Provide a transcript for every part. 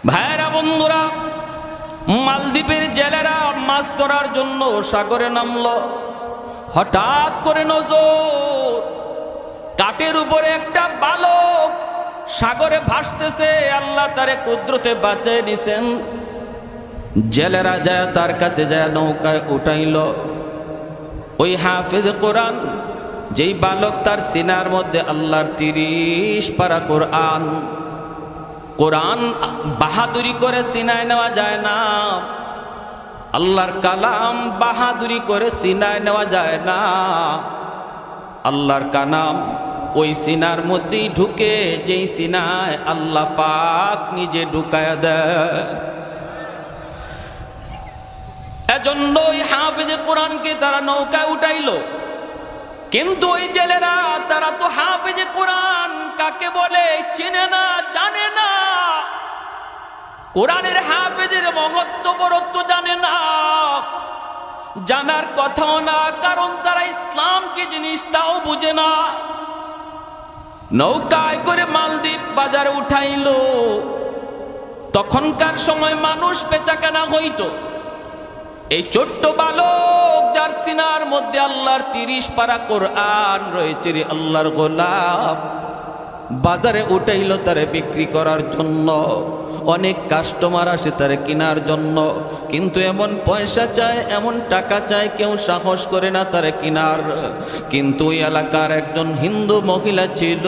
ভাইরা বন্ধুরা, মালদ্বীপের জেলেরা মাছ ধরার জন্য সাগরে নামলো। হঠাৎ করে নজর, কাঠের উপরে একটা বালক সাগরে ভাসতেছে। আল্লাহ তারে কুদরতে বাঁচিয়ে দিয়েছেন। জেলেরা যায় তার কাছে যায়, নৌকায় উঠাইল। ওই হাফেজ কোরআন, যেই বালক, তার সিনার মধ্যে আল্লাহর 30 পারা কোরআন। কোরআন বাহাদুরি করে সিনায় নেওয়া যায় না। আল্লাহর কালাম বাহাদুরি করে সিনায় নেওয়া যায় না। আল্লাহর কালাম ওই সিনার মধ্যেই ঢুকে, যেই সিনায় আল্লাহ পাক নিজে ঢুকায়া দেয়। এজন্য ওই হাফেজে কোরআনকে তারা নৌকায় উঠাইলো। কিন্তু ওই জেলেরা, তারা তো হাফেজে কোরআন কাকে বলে চিনে না, জানে না। কোরআনের হাফেজের মহত্ব বরত্ব জানে না, জানার কথাও না, কারণ তারা ইসলাম কি জিনিস তাও বুঝে না। নৌকায় করে মালদ্বীপ বাজারে উঠাইলো। তখনকার সময় মানুষ বেচাকেনা হইতো। এই ছোট্ট বালক, যার সিনার মধ্যে আল্লাহর 30 পারা কোরআন রয়েছে, আল্লাহর গোলাম, বাজারে উঠাইলো তারে বিক্রি করার জন্য। অনেক কাস্টমার আসে তারে কেনার জন্য, কিন্তু এমন পয়সা চায়, এমন টাকা চায়, কেউ সাহস করে না তারে কেনার। কিন্তু ওই এলাকার একজন হিন্দু মহিলা ছিল,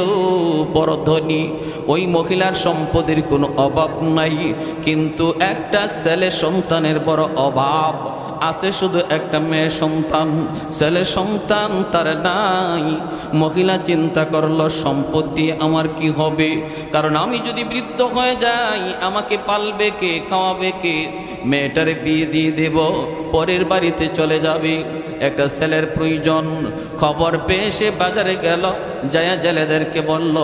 বড় ধনী। ওই মহিলার সম্পদের কোনো অভাব নাই, কিন্তু একটা ছেলে সন্তানের বড় অভাব আছে। শুধু একটা মেয়ে সন্তান, ছেলে সন্তান তার নাই। মহিলা চিন্তা করলো, সম্পদ দিয়ে আমার কি হবে? কারণ আমি যদি বৃদ্ধ হয়ে যাই, আমাকে পালবে কে, খাওয়াবে কে? মেয়েটারে বিয়ে দিয়ে দেব, পরের বাড়িতে চলে যাবে। একটা ছেলের প্রয়োজন। খবর পেয়ে সে বাজারে গেল, যায়া জেলেদেরকে বলল,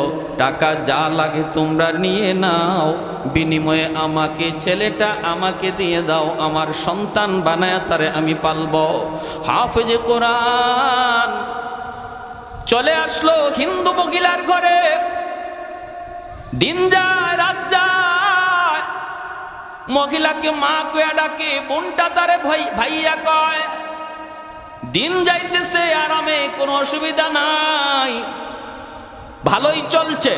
টাকা যা লাগে তোমরা নিয়ে নাও, বিনিময়ে আমাকে, ছেলেটা আমাকে দিয়ে দাও, আমার সন্তান বানায়া তারে আমি পালব। হাফেজে কোরআন চলে আসলো হিন্দু মহিলার ঘরে। দিন যায় রাত যায়, মহিলাকে মা কয়া ডাকে, বোনটা তারে ভাইয়া কয়। দিন যাইতেছে আরামে, কোনো অসুবিধা নাই, ভালোই চলছে।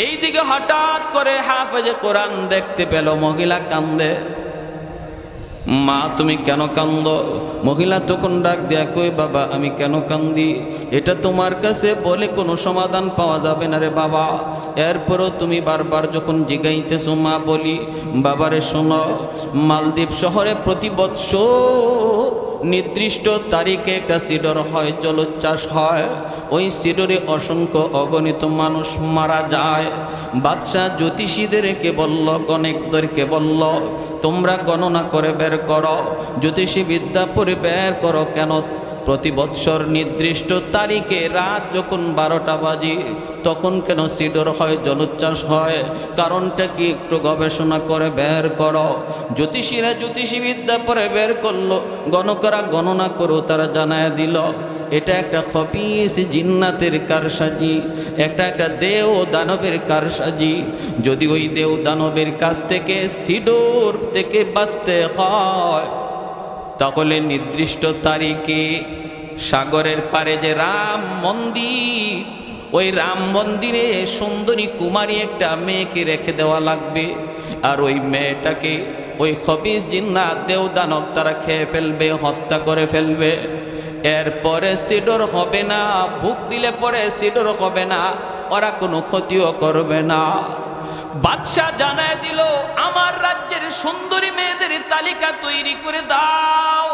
এইদিকে হঠাৎ করে হাফেজে কোরআন দেখতে পেল মহিলা কান্দে। মা তুমি কেন কান্দো? মহিলা তখন ডাক দেয়া কই, বাবা আমি কেন কান্দি? এটা তোমার কাছে বলে কোনো সমাধান পাওয়া যাবে না রে বাবা। এরপরও তুমি বারবার যখন জিগাইতেছো, মা বলি, বাবারে শোনো, মালদ্বীপ শহরে প্রতি বৎসর নির্দিষ্ট তারিখে একটা সিডর হয়, জলোচ্ছ্বাস হয়। ওই সিডরে অসংখ্য অগণিত মানুষ মারা যায়। বাদশাহ জ্যোতিষীদেরকে বলল, গণকদেরকে বলল, তোমরা গণনা করে বের করো, জ্যোতিষী বিদ্যা পড়ে বের করো, কেন প্রতি বৎসর নির্দিষ্ট তারিখে রাত যখন 12টা বাজে তখন কেন সিডর হয়, জলোচ্ছ্বাস হয়? কারণটা কি একটু গবেষণা করে বের করো। জ্যোতিষীরা জ্যোতিষী বিদ্যা পরে বের করলো, গণকরা গণনা করো, তারা জানায় দিল এটা একটা খবিস জিন্নাতের কারসাজি, একটা দেও দানবের কারসাজি। যদি ওই দেও দানবের কাছ থেকে সিডর থেকে বাঁচতে হয়, তাহলে নির্দিষ্ট তারিখে সাগরের পারে যে রাম মন্দির, ওই রাম মন্দিরে সুন্দরী কুমারী একটা মেয়েকে রেখে দেওয়া লাগবে। আর ওই মেয়েটাকে ওই খবিস জিন্নাত দেও দানব তারা খেয়ে ফেলবে, হত্যা করে ফেলবে। এরপরে সিডর হবে না, ভুক দিলে পরে সিডর হবে না, ওরা কোনো ক্ষতিও করবে না। বাদশাহ জানায় দিল, আমার রাজ্যের সুন্দরী মেয়েদের তালিকা তৈরি করে দাও।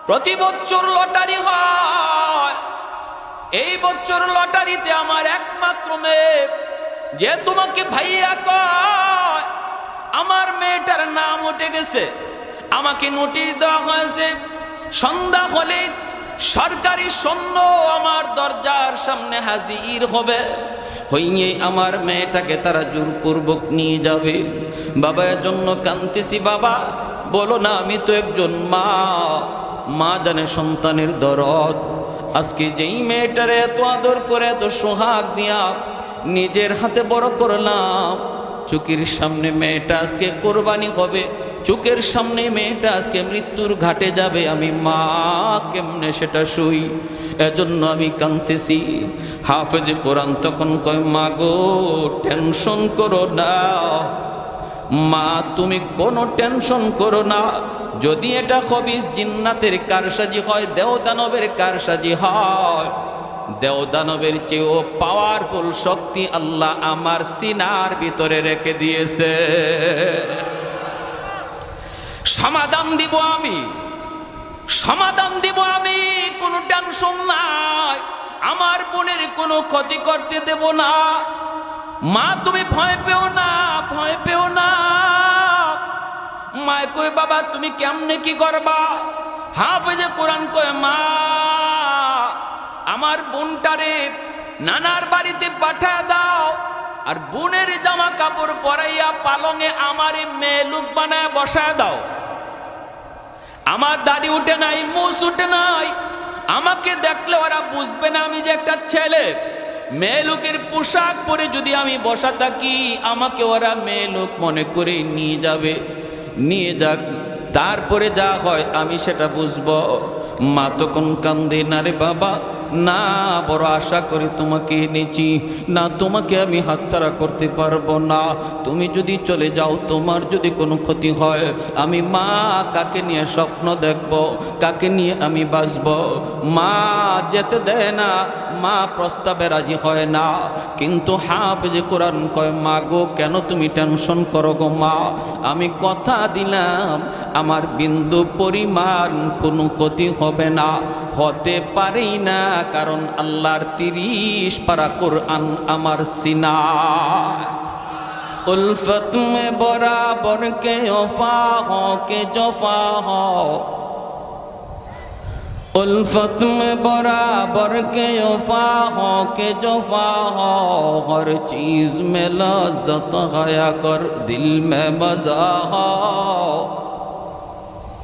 প্রতি বছর লটারি হয়, এই বছর লটারিতে আমার একমাত্র মেয়ে যে তোমাকে ভাইয়া কয়, আমার মেয়েটার নাম উঠে গেছে। আমাকে নোটিশ দেওয়া হয়েছে, সন্ধ্যা হলে সরকারি সৈন্য আমার দরজার সামনে হাজির হবে, হইয়ে আমার মেয়েটাকে তারা জোরপূর্বক নিয়ে যাবে। বাবা জন্য কাঁদতেছি, বাবা বলো না, আমি তো একজন মা, মা জানে সন্তানের দরদ। আজকে যেই মেয়েটারে এত আদর করে, এত সোহাগ দিয়া নিজের হাতে বড় করলাম, চোখের সামনে মেয়েটা আজকে কোরবানি হবে, চোখের সামনে মেয়েটা আজকে মৃত্যুর ঘাটে যাবে, আমি মা কেমনে সেটা সই? এজন্য আমি কাঁদতেছি। হাফেজে কোরআন তখন কয়, মা গো টেনশন করো না মা, তুমি কোনো টেনশন করো না। যদি এটা খবিস জিন্নাতের কারসাজি হয়, দেওদানবের কারসাজি হয়, দেওদানবের চেয়েও পাওয়ারফুল শক্তি আল্লাহ আমার সিনার ভিতরে রেখে দিয়েছে। সমাধান দিব আমি, সমাধান দিব আমি, কোনো টেনশন নাই। আমার বোনের কোনো ক্ষতি করতে দেব না। মা তুমি ভয় পেও না, ভয় পেও না। মায় কই, বাবা তুমি কেমনে কি করবা? হাফেজে কোরআন কয়, মা আমার বোনটারে নানার বাড়িতে পাঠায় দাও, আর বোনের জামা কাপড় পরাইয়া পালঙে আমারে মেয়ে লোক বানায় বসায় দাও। আমার দাড়ি উঠে নাই, মুছ উঠে নাই, আমাকে দেখলে ওরা বুঝবে না আমি যে একটা ছেলে। মেয়ে লোকের পোশাক পরে যদি আমি বসা থাকি, আমাকে ওরা মেয়ে লোক মনে করে নিয়ে যাবে। নিয়ে যাক, তারপরে যা হয় আমি সেটা বুঝবো। মা তখন কান্দে, না রে বাবা না, বড় আশা করে তোমাকে এনেছি, না তোমাকে আমি হাতছাড়া করতে পারবো না। তুমি যদি চলে যাও, তোমার যদি কোনো ক্ষতি হয়, আমি মা কাকে নিয়ে স্বপ্ন দেখব, কাকে নিয়ে আমি বাঁচব? মা যেতে দেয় না, মা প্রস্তাবে রাজি হয় না। কিন্তু হাফেজে কোরআন কয়, মা গো কেন তুমি টেনশন করো গো মা? আমি কথা দিলাম আমার বিন্দু পরিমাণ কোনো ক্ষতি হবে না, হতে পারেই না, কারণ আল্লাহর 30 পারা কোরআন আমার সিনা। উলফত মে বরাবর কে ওফা হো কে জফা হো, उल्फत में बराबर के वफा हो के जफा हो, हर चीज में लज्जत गया कर दिल में मजा हो,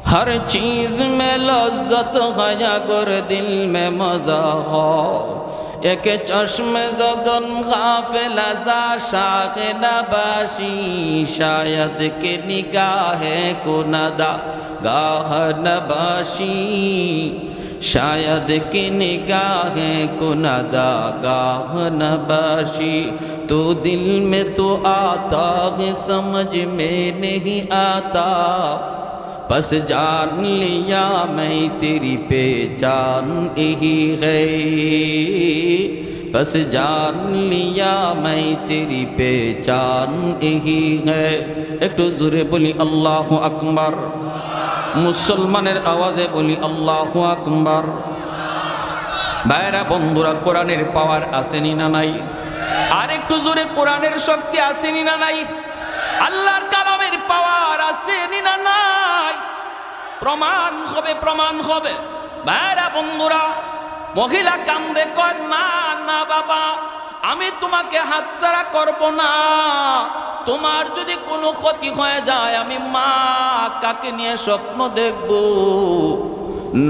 हर चीज में लज्जत गया कर दिल में मजा हो। एक चश्म ज़दन गाफिल अज़ा शाख नबाशी, शायद के निगाहे को नदा गाह नबाशी, शायद की निगाहें को नदा गाह नबाशी। तो दिल में तो आता है समझ में नहीं आता, बस जान लिया मैं तेरी पहचान यही है, बस जान लिया मैं तेरी पहचान यही है। एक तो जोरे बोली अल्लाहु अकबर, মুসলমানের আওয়াজে বলি আল্লাহু আকবার। ভাইরা বন্ধুরা, কোরআনের পাওয়ার আসেনি না নাই? আর একটু জোরে কোরআনের শক্তি আসেনি না নাই? আল্লাহর কালামের পাওয়ার আসেনি না নাই? প্রমাণ হবে, প্রমাণ হবে। ভাইরা বন্ধুরা, মহিলা কান্দে কয়, না না বাবা, আমি তোমাকে হাতছাড়া করব না। তোমার যদি কোনো ক্ষতি হয়ে যায়, আমি মা কাকে নিয়ে স্বপ্ন দেখব?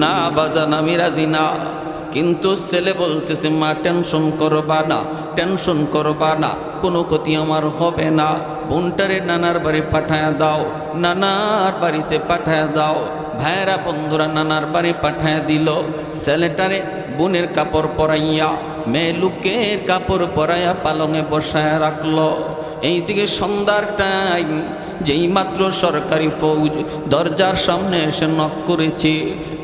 না বাজান, আমি রাজি না। কিন্তু ছেলে বলতেছে, মা টেনশন করবা না, টেনশন করবা না, কোনো ক্ষতি আমার হবে না। বোনটারে নানার বাড়ি পাঠায় দাও, নানার বাড়িতে পাঠায় দাও। ভাইরা বন্ধুরা, নানার বাড়ি পাঠায় দিল। ছেলেটারে বোনের কাপড় পরাইয়া, মেয়ে লোকের কাপড় পরাইয়া পালঙে বসায় রাখলো। এইদিকে সন্ধ্যার টাইম, যেই মাত্র সরকারি ফৌজ দরজার সামনে এসে নক করেছে,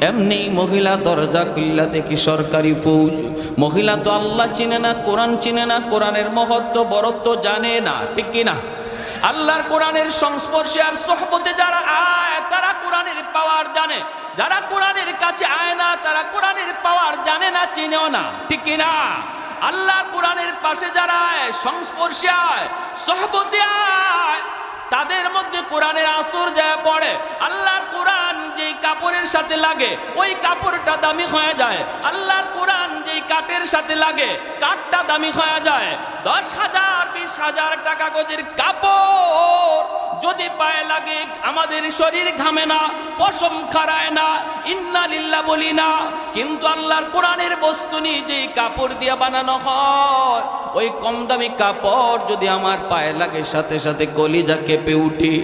এমনি মহিলা দরজা খুললা দেখি সরকারি ফৌজ। মহিলা তো আল্লাহ চিনে না, কোরআন চিনে না, কোরআনের মহত্ব বরত্ব জানে না, ঠিক কিনা? আল্লাহর কোরআনের সংস্পর্শে আর সোহবতে যারা আয়, তারা কোরআনের পাওয়ার জানে। যারা কোরআনের কাছে আয় না, তারা কোরআনের পাওয়ার জানে না, চিনেও না, ঠিক কিনা? আল্লাহর কোরআনের পাশে যারা আয়, সংস্পর্শে আয়, সোহবতে আয়, তাদের মধ্যে কোরআনের আসর যায় পড়ে। আল্লাহর কোরআন যেই কাপড়ের সাথে লাগে, ওই কাপড়টা দামি হয়ে যায়। আল্লাহর কোরআন যেই কাঠের সাথে লাগে, কাঠটা দামি হয়ে যায়। 10,000 20,000 টাকা গজের কাপড় যদি পায়ে লাগে, আমাদের শরীর ঘামে না, পশম খাড়ায় না, ইন্না লিল্লাহ বলি না। কিন্তু আল্লাহর কোরআনের বস্তু নিয়ে যেই কাপড় দিয়ে বানানো হয়, ওই কম দামি কাপড় যদি আমার পায়ে লাগে সাথে সাথে কলিজা কেঁপে উঠি,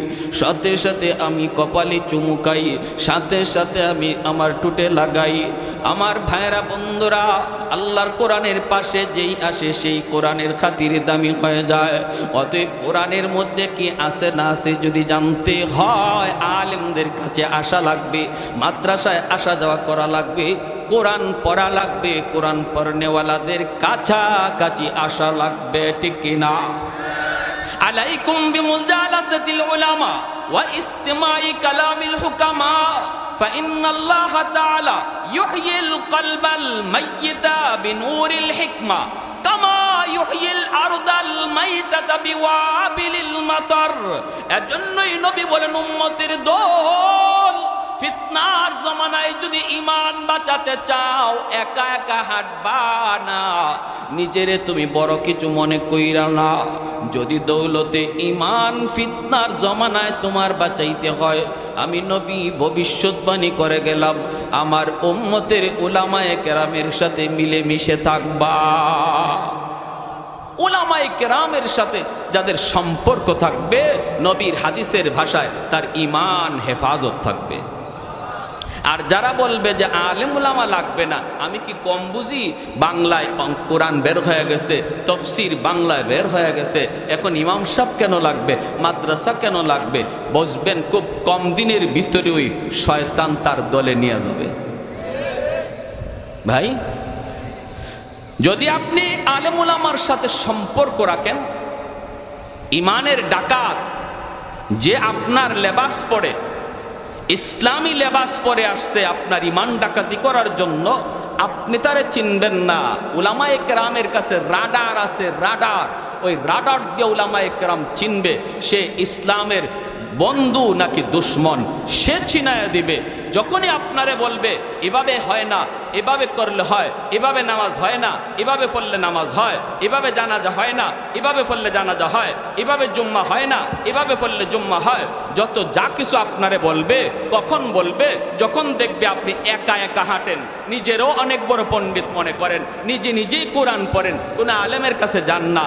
সাথে সাথে আমি কপালে চুমুকাই, সাথে সাথে আমি আমার টুটে লাগাই। আমার ভাইরা বন্ধুরা, আল্লাহর কোরআনের পাশে যেই আসে সেই কোরআনের খাতিরে দামি হয়ে যায়। অতএব কোরআনের মধ্যে কি আছে না আছে যদি জানতে হয়, আলেমদের কাছে আসা লাগবে, মাদ্রাসায় আসা যাওয়া করা লাগবে, কোরআন পড়া লাগবে, কোরআন পড়নেওয়ালাদের কাছাকাছি আসা লাগবে, ঠিক কিনা? আলাইকুম বিমুজালাসাতিল উলামা ওয়া ইসতিমাই কালামিল হুকামা ফাইন্নাল্লাহা তাআলা ইউহয়িল কলবাল মাইয়িতা বিনূরিল হিকমা কামা ইউহয়িল আরদাল মাইতাতা বিওয়াবিলিল মাতার। এজন্যই নবী বলেন, উম্মতের দল, ফিতনার জমানায় যদি ঈমান বাঁচাতে চাও একা একা হাঁটবা না, নিজেরে তুমি বড় কিছু মনে কইরা না। যদি দৌলতে ঈমান ফিতনার জমানায় তোমার বাঁচাইতে হয়, আমি নবী ভবিষ্যৎবাণী করে গেলাম, আমার উম্মতের উলামায়ে কেরামের সাথে মিলে মিশে থাকবা। উলামায়ে কেরামের সাথে যাদের সম্পর্ক থাকবে, নবীর হাদিসের ভাষায় তার ঈমান হেফাজত থাকবে। আর যারা বলবে যে আলেম উলামা লাগবে না, আমি কি কম বুঝি? বাংলায় কোরআন বের হয়ে গেছে, তফসির বাংলায় বের হয়ে গেছে, এখন ইমাম সাহেব কেন লাগবে, মাদ্রাসা কেন লাগবে? বুঝবেন খুব কম দিনের ভিতরে ওই শয়তান তার দলে নিয়ে যাবে। ভাই, যদি আপনি আলেম উলামার সাথে সম্পর্ক রাখেন, ইমানের ডাকাত যে আপনার লেবাস পরে, ইসলামী লেবাস পরে আসছে আপনার ইমান ডাকাতি করার জন্য, আপনি তারে চিনবেন না। উলামায়ে কেরামের কাছে রাডার আছে, রাডার। ওই রাডার দিয়ে উলামায়ে কেরাম চিনবে সে ইসলামের বন্ধু নাকি দুশ্মন, সে চিনায়া দিবে। যখনই আপনারে বলবে এভাবে হয় না, এভাবে করলে হয়, এভাবে নামাজ হয় না, এভাবে পড়লে নামাজ হয়, এভাবে জানাজা হয় না, এভাবে পড়লে জানাজা হয়, এভাবে জুম্মা হয় না, এভাবে পড়লে জুম্মা হয়, যত যা কিছু আপনারে বলবে, কখন বলবে? যখন দেখবে আপনি একা একা হাঁটেন, নিজেরও অনেক বড় পণ্ডিত মনে করেন, নিজে নিজেই কোরআন পড়েন, কোনো আলেমের কাছে যান না,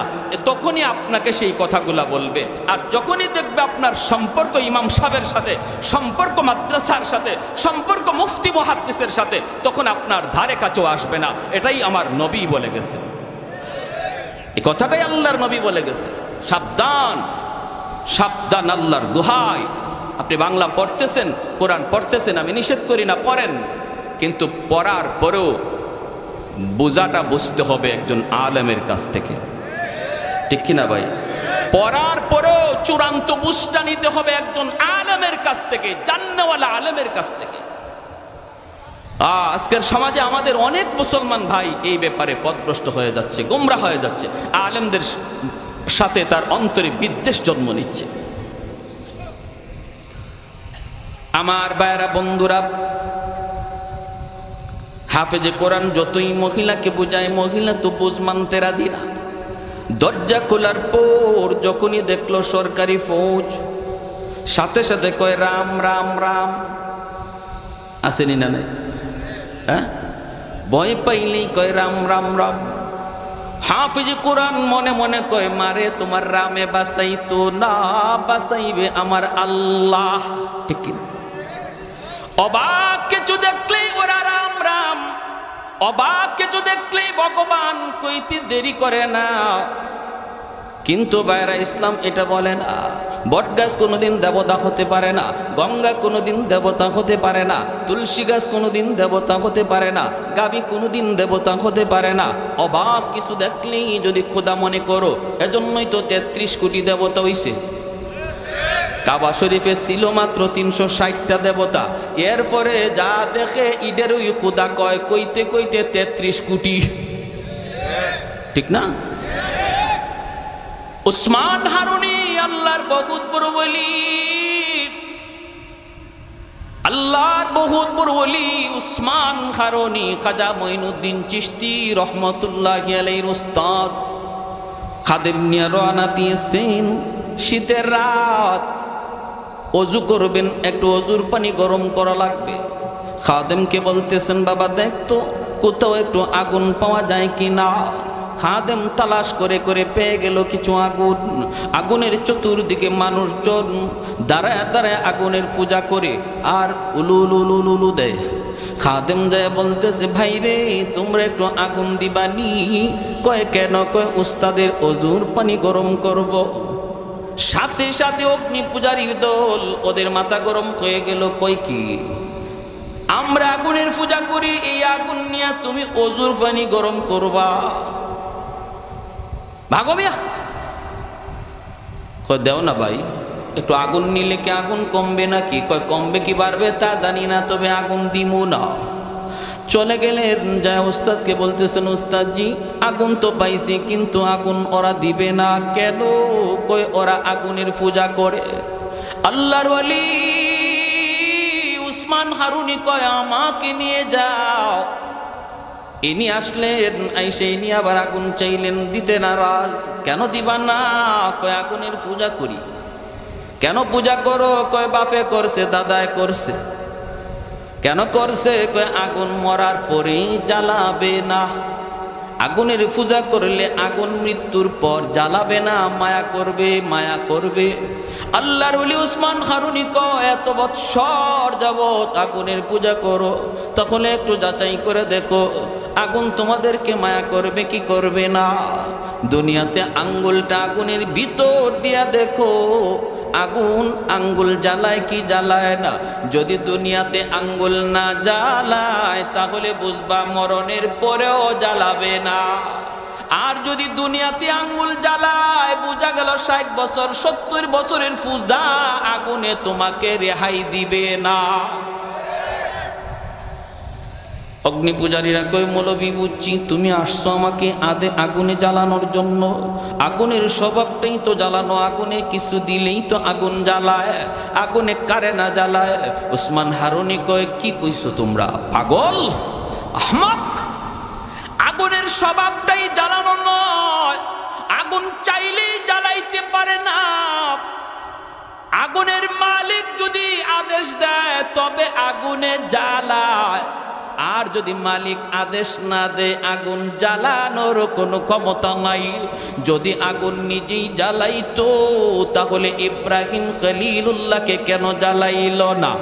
তখনই আপনাকে সেই কথাগুলা বলবে। আর যখনই দেখবে আপনার সম্পর্ক ইমাম সাহেবের সাথে, সম্পর্ক মাদ্রাসার সাথে, সম্পর্ক মুফতি মুহাদ্দিসের সাথে, তখন আপনার ধারে কাছেও আসবে না। এটাই আমার নবী বলে গেছে, এই কথাটাই আল্লাহর নবী বলে গেছে। সাবধান, সাবধান, আল্লাহর দোহাই। আপনি বাংলা পড়তেছেন, কোরআন পড়তেছেন, আমি নিষেধ করি না, পড়েন, কিন্তু পড়ার পরেও বোঝাটা বুঝতে হবে একজন আলেমের কাছ থেকে, ঠিক কিনা ভাই? পড়ার পরেও চূড়ান্ত বুঝটা নিতে হবে একজন আলেমের কাছ থেকে, জান্নাওয়ালা আলেমের কাছ থেকে। আজকের সমাজে আমাদের অনেক মুসলমান ভাই এই ব্যাপারে পথভ্রষ্ট হয়ে যাচ্ছে, গোমরা হয়ে যাচ্ছে, আলেমদের সাথে তার অন্তরে বিদ্বেষ জন্ম নিচ্ছে। আমার ভাইরা বন্ধুরা, হাফেজে কোরআন যতই মহিলাকে বুঝায়, মহিলা তো বুঝ মানতে রাজি না। দরজা খোলার পর যখনই দেখলো সরকারি ফৌজ, সাথে সাথে কয় রাম রাম রাম। আসেনি না নাই? হ্যাঁ, ভয় পাইলেই কয় রাম রাম রাম। হাফেজে কোরআন মনে মনে কয়, মারে তোমার রামে বাঁচাইতো না, বাঁচাইবে আমার আল্লাহ, ঠিক না? অবাক কিছু দেখলেই ওরা রাম রাম, অবাক কিছু দেখলেই ভগবান কইতে দেরি করে না। কিন্তু বাইরা ইসলাম এটা বলে না। বটগাছ কোনোদিন দেবতা হতে পারে না, গঙ্গা কোনোদিন দেবতা হতে পারে না, তুলসী গাছ কোনোদিন দেবতা হতে পারে না, গাভী কোনোদিন দেবতা হতে পারে না। অবাক কিছু দেখলেই যদি খোদা মনে করো, এজন্যই তো 33 কোটি দেবতা হইছে। কাবা শরীফে ছিল মাত্র 360টা দেবতা, এরপরে যা দেখে ইডের ওই খোদা কয়, কইতে কইতে 33 কোটি, ঠিক না? উসমান হারুনি আল্লাহর বহুত বড় ওলি, আল্লাহর বহুত বড় ওলি উসমান হারুনি, খাজা মঈনুদ্দিন চিশতি রহমতুল্লাহি আলাইহির উস্তাদ। খাদেম নিয়ে রওনা দিয়েছেন, শীতের রাত, অজু করবেন, একটু অজুর পানি গরম করা লাগবে। খাদেমকে বলতেছেন, বাবা দেখ তো কোথাও একটু আগুন পাওয়া যায় কি না। খাদেম তালাশ করে করে পেয়ে গেল কিছু আগুন। আগুনের চতুর্দিকে মানুষজন দাঁড়ায় দাঁড়ায় আগুনের পূজা করে আর উলু উলু উলু উলু দেয়। খাদেম যায় বলতেছে, ভাই রে তোমরা একটু আগুন দিবানি? কয় কেন? কয় উস্তাদের অজুর পানি গরম করব। সাথে সাথে অগ্নি পূজারীর দল ওদের মাথা গরম হয়ে গেল। কয় কি আমরা আগুনের পূজা করি, এই আগুন নিয়ে তুমি অজুর পানি গরম করবা? ভাগো মিয়া। কয় দেও না ভাই, একটু আগুন নিলে কি আগুন কমবে নাকি? কয় কমবে কি বাড়বে তা জানি না, তবে আগুন দিমু না। চলে গেলেন, যায় উস্তাদকে বলতেছেন, উস্তাদজি আগুন তো পাইছি কিন্তু আগুন ওরা দিবে না কেন? কই ওরা আগুনের পূজা করে। আল্লাহর ওয়ালি উসমান হারুনি কয় আমাকে নিয়ে যাও। ইনি আসলেন, আইসে ইনি আবার আগুন চাইলেন, দিতে নারাজ। কেন দিবা না? কয় আগুনের পূজা করি। কেন পূজা করো? কয় বাপে করছে, দাদায় করছে। কেন করছে? কয় আগুন মরার পরেই জ্বালাবে না। আগুনের পূজা করলে আগুন মৃত্যুর পর জ্বালাবে না, মায়া করবে, মায়া করবে। আল্লাহর ওলি উসমান হারুনি কয় এত বৎসর যাবত আগুনের পূজা করো, তখন একটু যাচাই করে দেখো আগুন তোমাদেরকে মায়া করবে কি করবে না। দুনিয়াতে আঙ্গুলটা আগুনের ভিতর দিয়া দেখো আগুন আঙ্গুল জ্বালায় কি জ্বালায় না। যদি দুনিয়াতে আঙ্গুল না জ্বালায় তাহলে বুঝবা মরণের পরেও জ্বালাবে না। আর যদি দুনিয়াতে আঙ্গুল জ্বালায় বোঝা গেল 60 বছর 70 বছরের পূজা আগুনে তোমাকে রেহাই দিবে না। অগ্নি পূজারীরা কই মৌলবি বুঝছি তুমি আসছো আমাকে আগুনে জ্বালানোর জন্য। আগুনের স্বভাবটাই তো জ্বালানো, আগুনে কিছু দিলেই তো আগুন জ্বালায়, আগুনে কারে না জ্বালায়। উসমান হারুনি কয় কি কইছো তোমরা পাগল আহমাক? আগুনের স্বভাবটাই জ্বালানো নয়, আগুন চাইলেই জ্বালাইতে পারে না। আগুনের মালিক যদি আদেশ দেয় তবে আগুনে জ্বালায়, আর যদি মালিক আদেশ না দেয় আগুন জ্বালানোর কোনো ক্ষমতা নাই। যদি আগুন নিজেই জ্বালাইতো তাহলে ইব্রাহিম খলিলুল্লাহকে কেন জ্বালাইল না?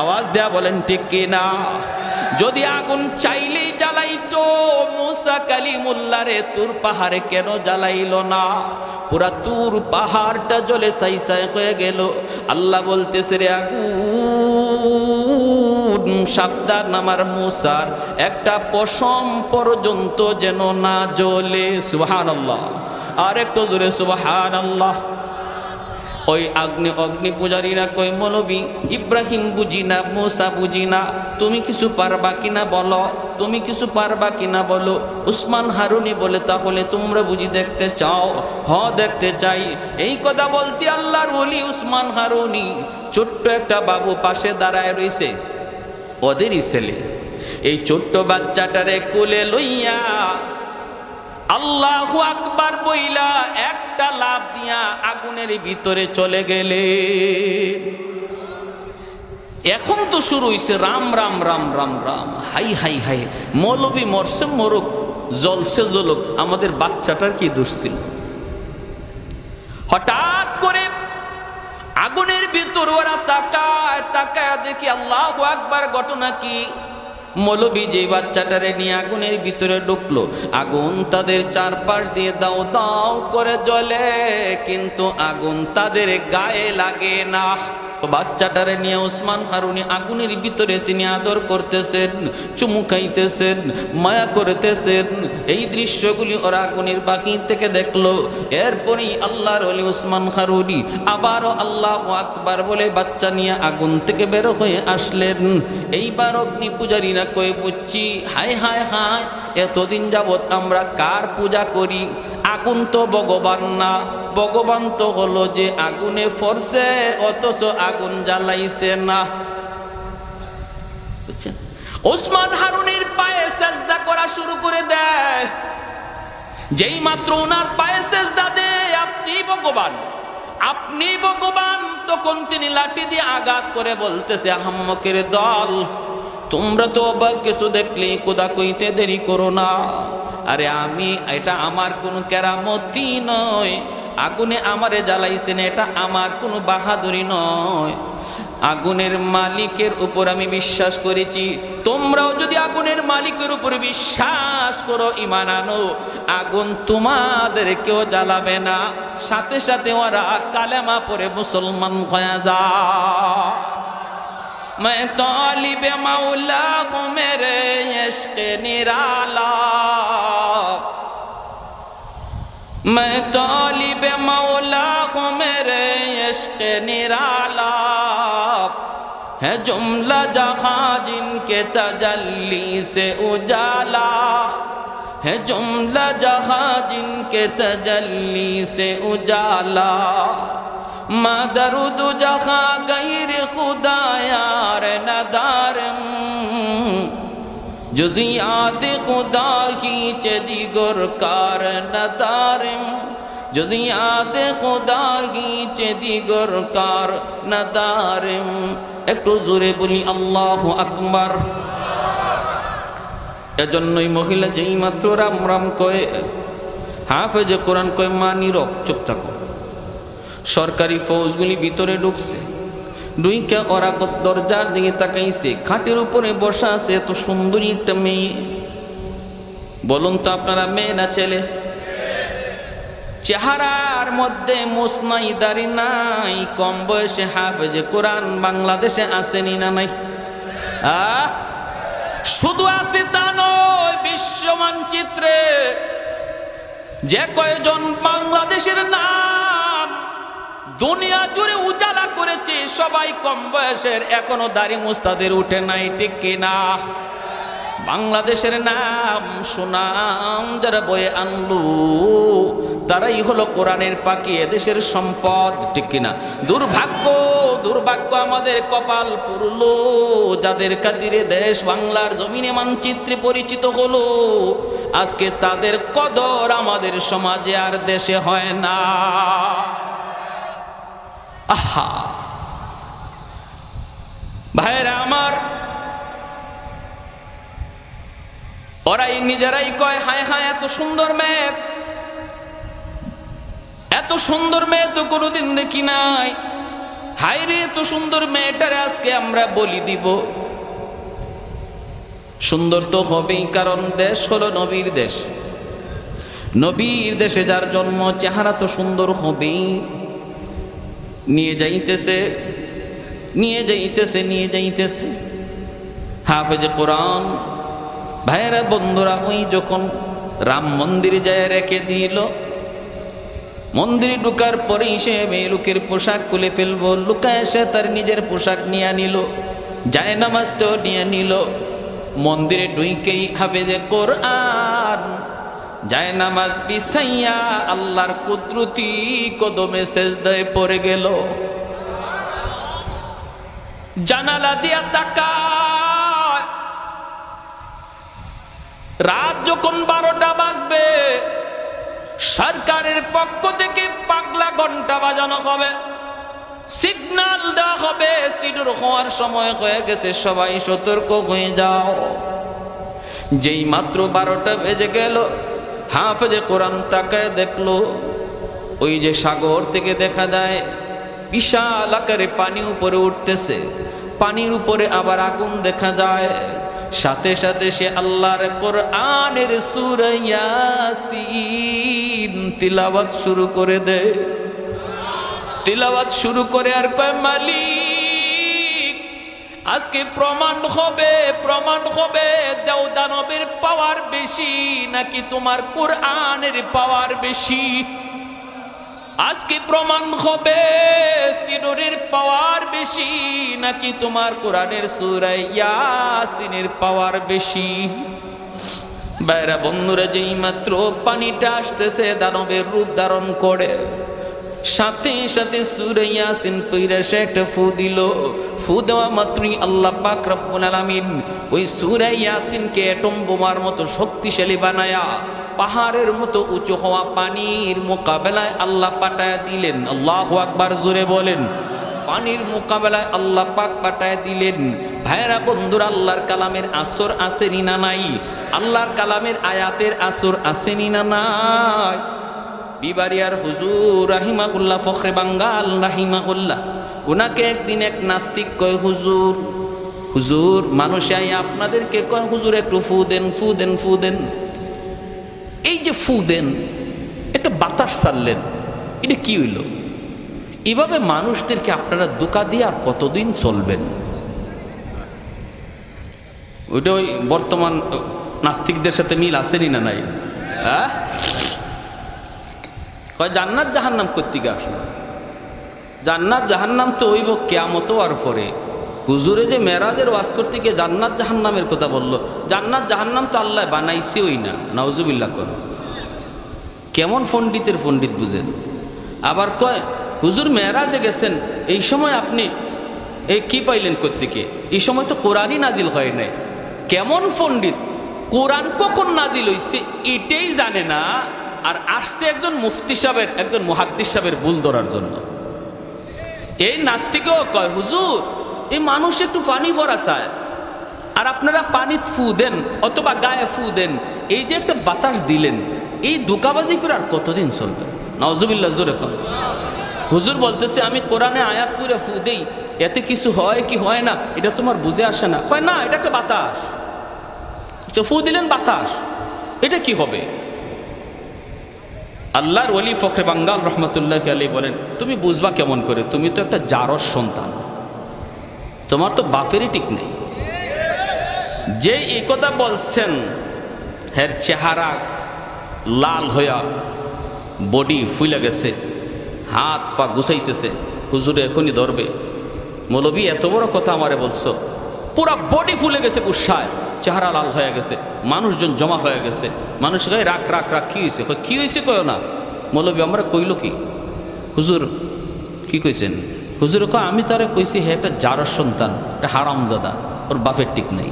আওয়াজ দেয়া বলেন ঠিক কিনা? যদি আগুন চাইলেই জ্বালাইতো মুসা কালিমুল্লাহ রে তুর পাহাড়ে কেন জ্বালাইল না? পুরা তুর পাহাড়টা জ্বলে ছাই ছাই হয়ে গেল। আল্লাহ বলতেছে রে আগুন সাবধান, আমার মুসার একটা পশম পর্যন্ত যেন না জ্বলে। সুবহানাল্লাহ, আর একটু জোরে সুবহানাল্লাহ। ওই অগ্নি পূজারীরা কই মৌলবি ইব্রাহিম বুঝি না, মুসা বুঝি না, তুমি কিছু পারবা কিনা বলো, তুমি কিছু পারবা কিনা বলো। উসমান হারুনি বলে তাহলে তোমরা বুঝি দেখতে চাও? হ দেখতে চাই। এই কথা বলতে আল্লাহর ওলি উসমান হারুনি ছোট্ট একটা বাবু পাশে দাঁড়ায় রইছে, ওদেরই ছেলে। এই ছোট্ট বাচ্চাটারে কোলে লইয়া আল্লাহু আকবার বইলা একটা লাফ দিয়া আগুনের ভিতরে চলে গেলে। এখন তো শুরু হইছে Ram Ram Ram Ram Ram, high high high, মৌলবি মরছে মরুক, জ্বলছে জ্বলুক, আমাদের বাচ্চাটার কি দোষ ছিল? হঠাৎ করে আগুনের ভিতর ওরা তাকায় তাকায় দেখি আল্লাহু আকবার, ঘটনা কি? মৌলবি যে বাচ্চাটারে নিয়ে আগুনের ভিতরে ঢুকলো, আগুন তাদের চারপাশ দিয়ে দাও দাও করে জ্বলে, কিন্তু আগুন তাদের গায়ে লাগে না। বাচ্চাটারে নিয়ে উসমান হারুনি আগুনের ভিতরে তিনি আদর করতেছেন, চুমু খাইতেছেন, মায়া করতেছেন। এই দৃশ্যগুলি ওরা আগুনের বাহির থেকে দেখলো। এরপরই আল্লাহর ওলি উসমান হারুনি আবারও আল্লাহু আকবার বলে বাচ্চা নিয়ে আগুন থেকে বের হয়ে আসলেন। এইবার অগ্নি পূজারীরা কয়ে বুঝছি, হায় হায় হায়, এতদিন যাবৎ আমরা কার পূজা করি? আগুন তো ভগবান না, ভগবান তো হলো যে আগুনে ফরছে অথচ আগুন জ্বালাইছে না। বুঝছেন? উসমান হারুনির পায়ে সেজদা করা শুরু করে দেয়। যেই মাত্র ওনার পায়ে সেজদা দেয় আপনি ভগবান, আপনি ভগবান, তখন তিনি লাঠি দিয়ে আঘাত করে বলতেছে, আহাম্মকের দল, তোমরা তো অবাক কিছু দেখলে খোদা কইতে দেরি করো না। আরে এটা আমার কোনো কেরামতি নয়, আগুনে আমারে জ্বালাইছেন, এটা আমার কোনো বাহাদুরি নয়। আগুনের মালিকের উপর আমি বিশ্বাস করেছি, তোমরাও যদি আগুনের মালিকের উপর বিশ্বাস করো, ঈমান আনো, আগুন তোমাদেরকেও জ্বালাবে না, সাথে সাথে ওরা কালেমা পড়ে মুসলমান হয়ে যায়। मैं तालिब मौला हूँ मेरे इश्क निराला, मैं तालिब मौला हूँ मेरे इश्क निराला, है जुमला जहाँ जिनके तजल्ली से उजाला, है जुमला जहाँ जिनके तजल्ली से उजाला, मदरुद जहाँ गैर खुदा यार नदारम, जुज़ियात खुदा ही चदिगर कार नदारम, जुज़ियात खुदा ही चदिगर कार नदारम। একটু জোরে বলি আল্লাহু আকবার। এজন্যই মহিলা যেই মাত্র রাম রাম কয়ে, হাফেজে কোরআন কয়ে, মা নীরব, চুপ থাকো। সরকারি ফৌজগুলি ভিতরে ঢুকছে, ডুইকা ওরা দরজার দিকে তাকাইছে, খাটের উপরে বসা আছে এত সুন্দরী একটা মেয়ে। বলুন তো আপনারা মেয়ে না ছেলে? চেহারার মধ্যে মুছ নাই, দাড়ি নাই, কম বয়সে হাফেজে কোরআন বাংলাদেশে আসেনি না নাই? শুধু আছে তা নয়, বিশ্ব মানচিত্রে যে কয়জন বাংলাদেশের নাম দুনিয়া জুড়ে উজালা করেছে, সবাই কম বয়সের, এখনো দাড়ি মুস্তাদের উঠে নাই, ঠিক কিনা? বাংলাদেশের নাম সুনাম যারা বয়ে আনলো, তারাই হলো কোরআনের পাখি, এদেশের সম্পদ, ঠিক কিনা? দুর্ভাগ্য, দুর্ভাগ্য আমাদের কপাল পুরলো, যাদের খাতিরে দেশ বাংলার জমিনে মানচিত্রে পরিচিত হলো, আজকে তাদের কদর আমাদের সমাজে আর দেশে হয় না। আহা ভাইরা আমার, ওরাই নিজেরাই কয়, হায় হায় এত সুন্দর মেয়ে, এত সুন্দর মেয়ে তো কোনোদিন দেখি নাই, হায় রে এত সুন্দর মেয়েটারে আজকে আমরা বলি দিব। সুন্দর তো হবেই, কারণ দেশ হলো নবীর দেশ, নবীর দেশে যার জন্ম, চেহারা তো সুন্দর হবেই। নিয়ে যাইতেছে, নিয়ে যাইতেছে, নিয়ে যাইতেছে হাফেজে কোরআন। ভাইয়েরা বন্ধুরা, ওই যখন রাম মন্দিরে যায় রেখে দিল, মন্দিরে ঢুকার পরেই সে মেয়ে লোকের পোশাক খুলে ফেলবো, লুকায় সে তার নিজের পোশাক নিয়ে নিল, যায় নামাজটাও নিয়ে নিল। মন্দিরে ঢুকেই হাফেজে কোরআন যায় নামাজ বিছাইয়া আল্লাহর কুদরতি কদমে সেজদায় পড়ে গেল। জানালা দিয়া তাকায়, রাত যখন 12টা বাজবে, সরকারের পক্ষ থেকে পাগলা ঘন্টা বাজানো হবে, সিগন্যাল দেওয়া হবে, সিডুর হওয়ার সময় হয়ে গেছে, সবাই সতর্ক হয়ে যাও। যেই মাত্র 12টা বেজে গেল, হাফেজে কোরআন তাকায় দেখলো, ওই যে সাগর থেকে দেখা যায় বিশাল আকারে পানি উপরে উঠতেছে, পানির উপরে আবার আগুন দেখা যায়। সাথে সাথে সে আল্লাহর কোরআনের সূরা ইয়াসিন তিলাওয়াত শুরু করে দেয়। তিলাওয়াত শুরু করে আর কয়, মালিক আজকে প্রমাণ হবে, প্রমাণ হবে দেও দানবের পাওয়ার বেশি নাকি তোমার কোরআনের পাওয়ার বেশি। আজকে প্রমাণ হবে সিডরের পাওয়ার বেশি নাকি তোমার কোরআনের সূরা ইয়াসিনের পাওয়ার বেশি। বাইরা বন্ধুরা, যেই মাত্র পানিটা আসতেছে দানবের রূপ ধারণ করে, সাথে সাথে সূরা ইয়াসিন পড়ে সে একটা ফু দিল। ফু দেওয়া মাত্রই আল্লাহ পাক রব্বুল আলামিন ওই সূরা ইয়াসিনকে অ্যাটম বোমার মতো শক্তিশালী বানায়া পাহাড়ের মতো উঁচু হওয়া পানির মোকাবেলায় আল্লাহ পাঠায় দিলেন। আল্লাহু আকবার, জোরে বলেন। পানির মোকাবেলায় আল্লাহ পাক পাঠায় দিলেন। ভাইরা বন্ধুরা, আল্লাহর কালামের আসর আসেনি না নাই? আল্লাহর কালামের আয়াতের আসর আসেনি না নাই? বিবারিয়ার হুজুর রাহিমাহুল্লাহ, ফখরে বাঙ্গাল রাহিমাহুল্লাহ, ওনাকে একদিন এক নাস্তিক কয়, হুজুর হুজুর মানুষে আই আপনাদেরকে কয় হুজুর একটু ফু দেন, ফু দেন, ফু দেন। এই যে ফু দেন, একটা বাতাস ছাড়লেন, এটা কি হইল? এভাবে মানুষদেরকে আপনারা ধোঁকা দিয়ে আর কতদিন চলবেন? ওইটা ওই বর্তমান নাস্তিকদের সাথে মিল আসেনি না নাই? হ্যাঁ, কয় জান্নাত জাহান্নাম করতে গিয়ে আসলো। জান্নাত জাহান্নাম তো হইব কিয়ামত আর পরে। হুজুরে যে মেরাজের ওয়াজ করতে গিয়ে জান্নাত জাহান্নামের কথা বললো, জান্নাত জাহান্নাম তো আল্লাহ বানাইছে ওই না, নাউজুবিল্লাহ। কর কেমন পণ্ডিতের পণ্ডিত বুঝেন। আবার কয় হুজুর মেরাজে গেছেন, এই সময় আপনি এই কি পাইলেন কোত্থেকে? এই সময় তো কোরআনই নাজিল হয় নাই। কেমন পণ্ডিত, কোরআন কখন নাজিল হইছে এটাই জানে না, আর আসছে একজন মুফতি সাহেবের, একজন মুহাদ্দিস সাহেবের ভুল ধরার জন্য। এই নাস্তিকও কয় হুজুর এই মানুষ একটু পানি ভরা চায়, আর আপনারা পানি ফু দেন অথবা গায়ে ফু দেন, এই যে একটা বাতাস দিলেন, এই ধোঁকাবাজি করে আর কতদিন চলবে? নাউজুবিল্লাহ, জোরে কন। হুজুর বলতেছে আমি কোরআনে আয়াত পুরে ফু দেই, এতে কিছু হয় কি হয় না এটা তোমার বুঝে আসে না। কয় না, এটা একটা বাতাস, ফু দিলেন বাতাস, এটা কি হবে? আল্লাহর ওলি ফখরে বাঙ্গাল রহমতুল্লাহ আলাইহি বলেন, তুমি বুঝবা কেমন করে? তুমি তো একটা জারজ সন্তান, তোমার তো বাপেরই ঠিক নেই। যে এই কথা বলছেন হের চেহারা লাল হইয়া বডি ফুলে গেছে, হাত পা গুছাইতেছে, হুজুরে এখনই ধরবে। মৌলবী এত বড় কথা আমারে বলছো, পুরা বডি ফুলে গেছে গুসায়, চেহারা লাল হয়ে গেছে, মানুষজন জমা হয়ে গেছে। মানুষ কয় রাখ রাখ রাখ, কি হয়েছে? কি হয়েছে কয় না। মৌলবী আমরা কইল কি? হুজুর কি কইছেন? হুজুর কয় আমি তারে কইছি হে একটা জারজ সন্তান, একটা হারামজাদা, ওর বাপের ঠিক নেই।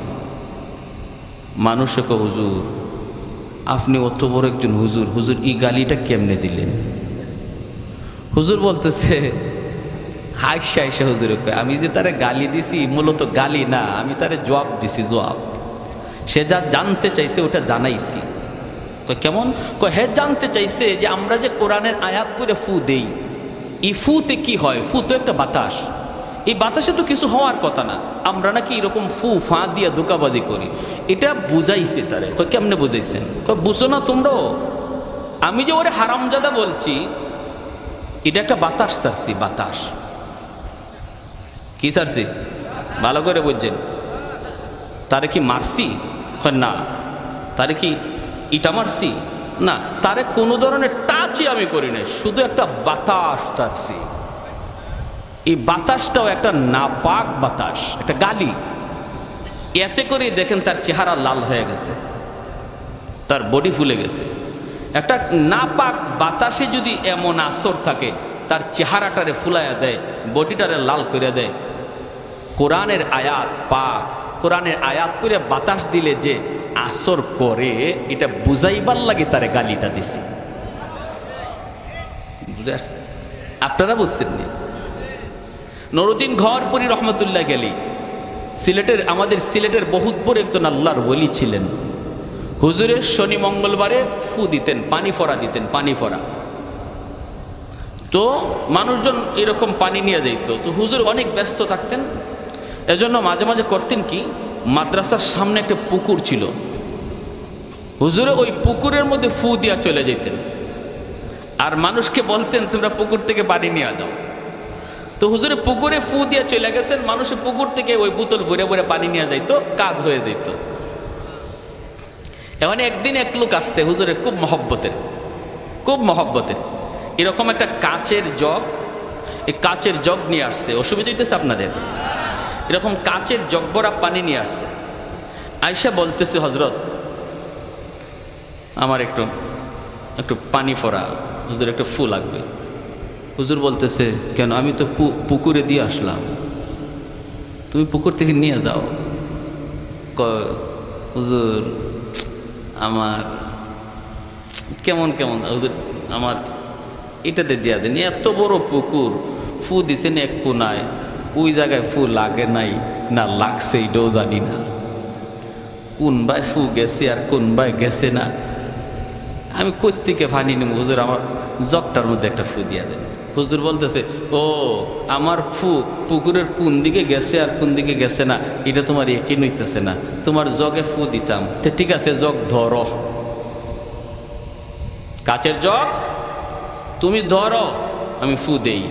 মানুষে কয় হুজুর আপনি অত বড় একজন হুজুর, হুজুর এই গালিটা কেমনে দিলেন? হুজুর বলতেছে হাইসা হাইসা হুজুর কয় আমি যে তারে গালি দিছি মূলত গালি না, আমি তারে জবাব দিছি, জবাব। সে যা জানতে চাইছে ওটা জানাইছি। কেমন? হে জানতে চাইছে যে আমরা যে কোরআনের আয়াত পড়ে ফু দেই, এই ফুতে কি হয়? ফু তো একটা বাতাস, এই বাতাসে তো কিছু হওয়ার কথা না, আমরা নাকি এরকম ফু ফা দিয়ে ধোঁকাবাজি করি, এটা বুঝাইছে তারে। কেমনে বুঝাইছেন? বুঝো না তোমরাও? আমি যে ওরে হারামজাদা বলছি, এটা একটা বাতাস ছাড়ছি, বাতাস। কি ছাড়ছি? ভালো করে বুঝছেন? তারে কি মারছি? না। তারে কি ইটা মারছি? না। তারে কোনো ধরনের টাচই আমি করি না, শুধু একটা বাতাস ছাড়ছি। এই বাতাসটাও একটা নাপাক বাতাস, একটা গালি। এতে করে দেখেন তার চেহারা লাল হয়ে গেছে, তার বডি ফুলে গেছে। একটা নাপাক বাতাসে যদি এমন আসর থাকে, তার চেহারাটারে ফুলাইয়া দেয়, বডিটারে লাল করে দেয়। কোরআনের আয়াত পাক, কোরআনের আয়াত করে বাতাস দিলে যে আসর করে, এটা বুঝাইবার লাগে তারে গালিটা দিছি। বুঝে আসছে? আপনারা বুঝছেন না? নুরউদ্দিন ঘরপুরি রহমতুল্লাহ আলাইহি সিলেটের, আমাদের সিলেটের বহুত বড় একজন আল্লাহর ওলি ছিলেন। হুজুরের শনি মঙ্গলবারে ফু দিতেন, পানি ফোড়া দিতেন, পানি ফোড়া। তো মানুষজন এরকম পানি নিয়ে যাইতো, তো হুজুর অনেক ব্যস্ত থাকতেন। এজন্য মাঝে মাঝে করতেন কি, মাদ্রাসার সামনে একটা পুকুর ছিল, হুজুরে ওই পুকুরের মধ্যে ফু দিয়া চলে যেতেন, আর মানুষকে বলতেন তোমরা পুকুর থেকে পানি নিয়ে যাও। তো হুজুরে পুকুরে ফু দিয়া চলে গেছেন, মানুষে পুকুর থেকে ওই বোতল ভরে ভরে পানি নিয়ে যাইতো, কাজ হয়ে যেত। এমন একদিন এক লোক আসছে হুজুরের খুব মহব্বতের, খুব মহব্বতের, এরকম একটা কাচের জগ, এই কাচের জগ নিয়ে আসছে। অসুবিধা হইতেছে আপনাদের? এরকম কাচের জগ ভরা পানি নিয়ে আসছে। আয়সা বলতেছে হজরত আমার একটু একটু পানি ফোড়া, হুজুর একটা ফু লাগবে। হুজুর বলতেছে কেন? আমি তো পুকুরে দিয়ে আসলাম, তুমি পুকুর থেকে নিয়ে যাও। হুজুর আমার কেমন কেমন, হুজুর আমার এটাতে দিয়া দেন, এত বড় পুকুর, ফু দিছেন এক কোনায়, ওই জায়গায় ফু লাগে নাই না লাগছে এটাও জানি না। কোন ভাই ফু গেছে আর কোন ভাই গেছে না। আমি কোত্থেকে পানি নেব হুজুর, আমার জগটার মধ্যে একটা ফু দিয়া দেন। হুজুর বলতেছে, ও আমার ফু পুকুরের কোন দিকে গেছে আর কোন দিকে গেছে না এটা তোমার একই নইতেছে না, তোমার জগে ফু দিতাম। তো ঠিক আছে, জগ ধরো, কাচের জগ তুমি ধরো, আমি ফু দেই।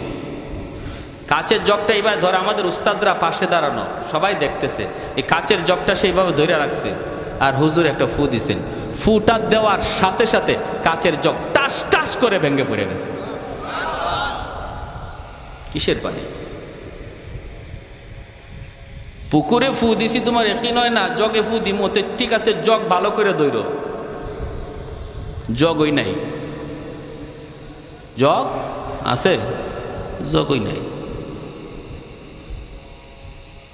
কাচের জগটা এইভাবে ধরে, আমাদের উস্তাদরা পাশে দাঁড়ানো, সবাই দেখতেছে, এই কাচের জগটা সেইভাবে ধরে রাখছে, আর হুজুর একটা ফু দিছেন। ফুটা দেওয়ার সাথে সাথে কাচের জগ টাস টাস করে ভেঙে পড়ে গেছে। কিসের পানি? পুকুরে ফু দিছি তোমার একই নয় না, জগে ফু দিমো। ঠিক আছে, জগ ভালো করে ধরো, জগই নাই। জগ আছে, জগই নাই।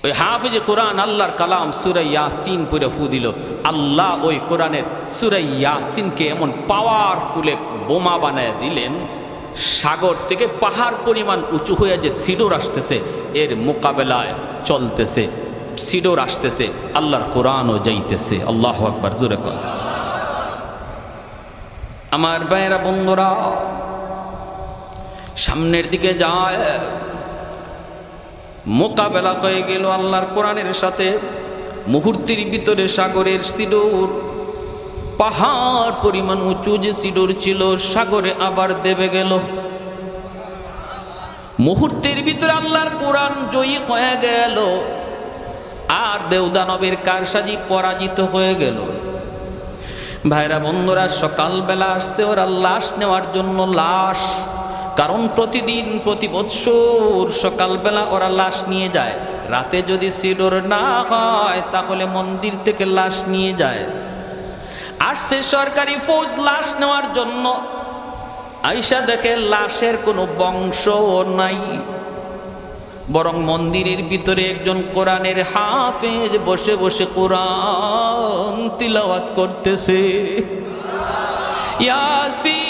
ওই হাফিজে কোরআন আল্লাহর কালাম সূরা ইয়াসিন পড়ে ফু দিল, আল্লাহ ওই কোরআনের সূরা ইয়াসিনকে এমন পাওয়ারফুলে বোমা বানায় দিলেন, সাগর থেকে পাহাড় পরিমাণ উঁচু হয়ে যে সিডোর আসতেছে এর মোকাবেলায় চলতেছে। সিডোর আসতেছে, আল্লাহর কোরআনও যাইতেছে। আল্লাহু আকবার, জোরে কর। আমার ভাইয়েরা বন্ধুরা, সামনের দিকে যায়, মোকাবেলা হয়ে গেল আল্লাহর কোরআনের সাথে। মুহূর্তের ভিতরে সাগরের সিডোর, পাহাড় পরিমাণ উঁচু যে সিডোর ছিল, সাগরে আবার দেবে গেল। মুহূর্তের ভিতরে আল্লাহর কোরআন জয়ী হয়ে গেল, আর দেওদানবের কারসাজি পরাজিত হয়ে গেল। ভাইরা বন্ধুরা, সকালবেলা আসছে ওরা লাশ নেওয়ার জন্য। লাশ, কারণ প্রতিদিন প্রতি বৎসর সকালবেলা ওরা লাশ নিয়ে যায়। রাতে যদি সিডোর না হয় তাহলে মন্দির থেকে লাশ নিয়ে যায়। আসছে সরকারি ফৌজ লাশ নেওয়ার জন্য। আইসা দেখে লাশের কোনো বংশ নাই, বরং মন্দিরের ভিতরে একজন কোরআনের হাফেজ বসে বসে কোরআন তিলাওয়াত করতেছে। ইয়াসিন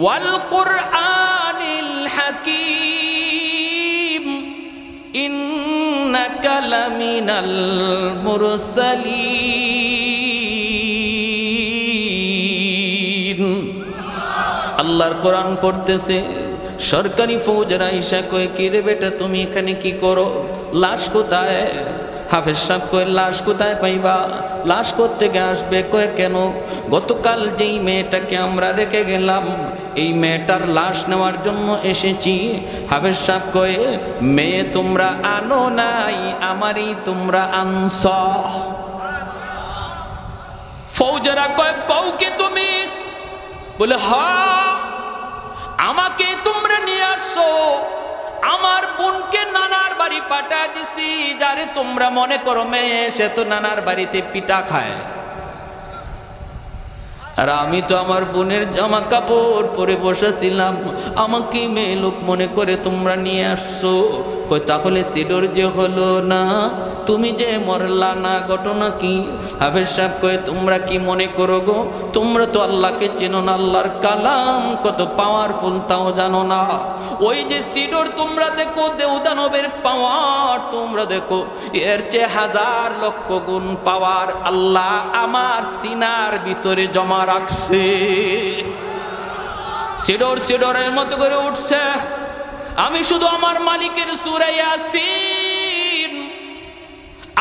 ওয়াল কুরআনিল হাকীম ইন্নাকা লামিনাল মুরসালিন। আল্লাহর কোরআন পড়তেছে। সরকারি ফৌজরা ঈশা কয়ে, কি রে বেটা তুমি এখানে কি করো? লাশ কোথায়? হাফেজ সাহেব কয়ে, লাশ কোথায় পাইবা? লাশ কোত্থেকে আসবে? কয়ে, কেন? গতকাল যেই মেয়েটাকে আমরা রেখে গেলাম এই মেয়েটার লাশ নেওয়ার জন্য এসেছি। হাফেজ সাহেব কয়ে, মেয়ে তোমরা আনো নাই, আমারই তোমরা আনছ। ফৌজরা কয়ে, কও কি তুমি? বলে, হ্যাঁ, আমাকে তোমরা নিয়ে আসছো। আমার বোনকে নানার বাড়ি পাঠায় দিছি। যারে তোমরা মনে করো মেয়ে, সে তো নানার বাড়িতে পিঠা খায়, আর আমি তো আমার বোনের জামা কাপড় পরে বসেছিলাম। আমাকে মেয়ে লোক মনে করে তোমরা নিয়ে আসছো। কই, তাহলে সিডোর যে হলো না, তুমি যে মরলা না, ঘটনা কি? হাফেজ সাহেব কয়ে, তোমরা কি মনে করো গো? তোমরা তো আল্লাহকে চেনো না, আল্লাহর কালাম কত পাওয়ারফুল তাও জানো না। ওই যে সিডোর তোমরা দেখো, দেওদানবের পাওয়ার তোমরা দেখো, এর চেয়ে হাজার লক্ষ গুণ পাওয়ার আল্লাহ আমার সিনার ভিতরে জমা রাখছে। সিডোর সিডোরের মতো করে উঠছে। আমি শুধু আমার মালিকের সূরা ইয়াসিন,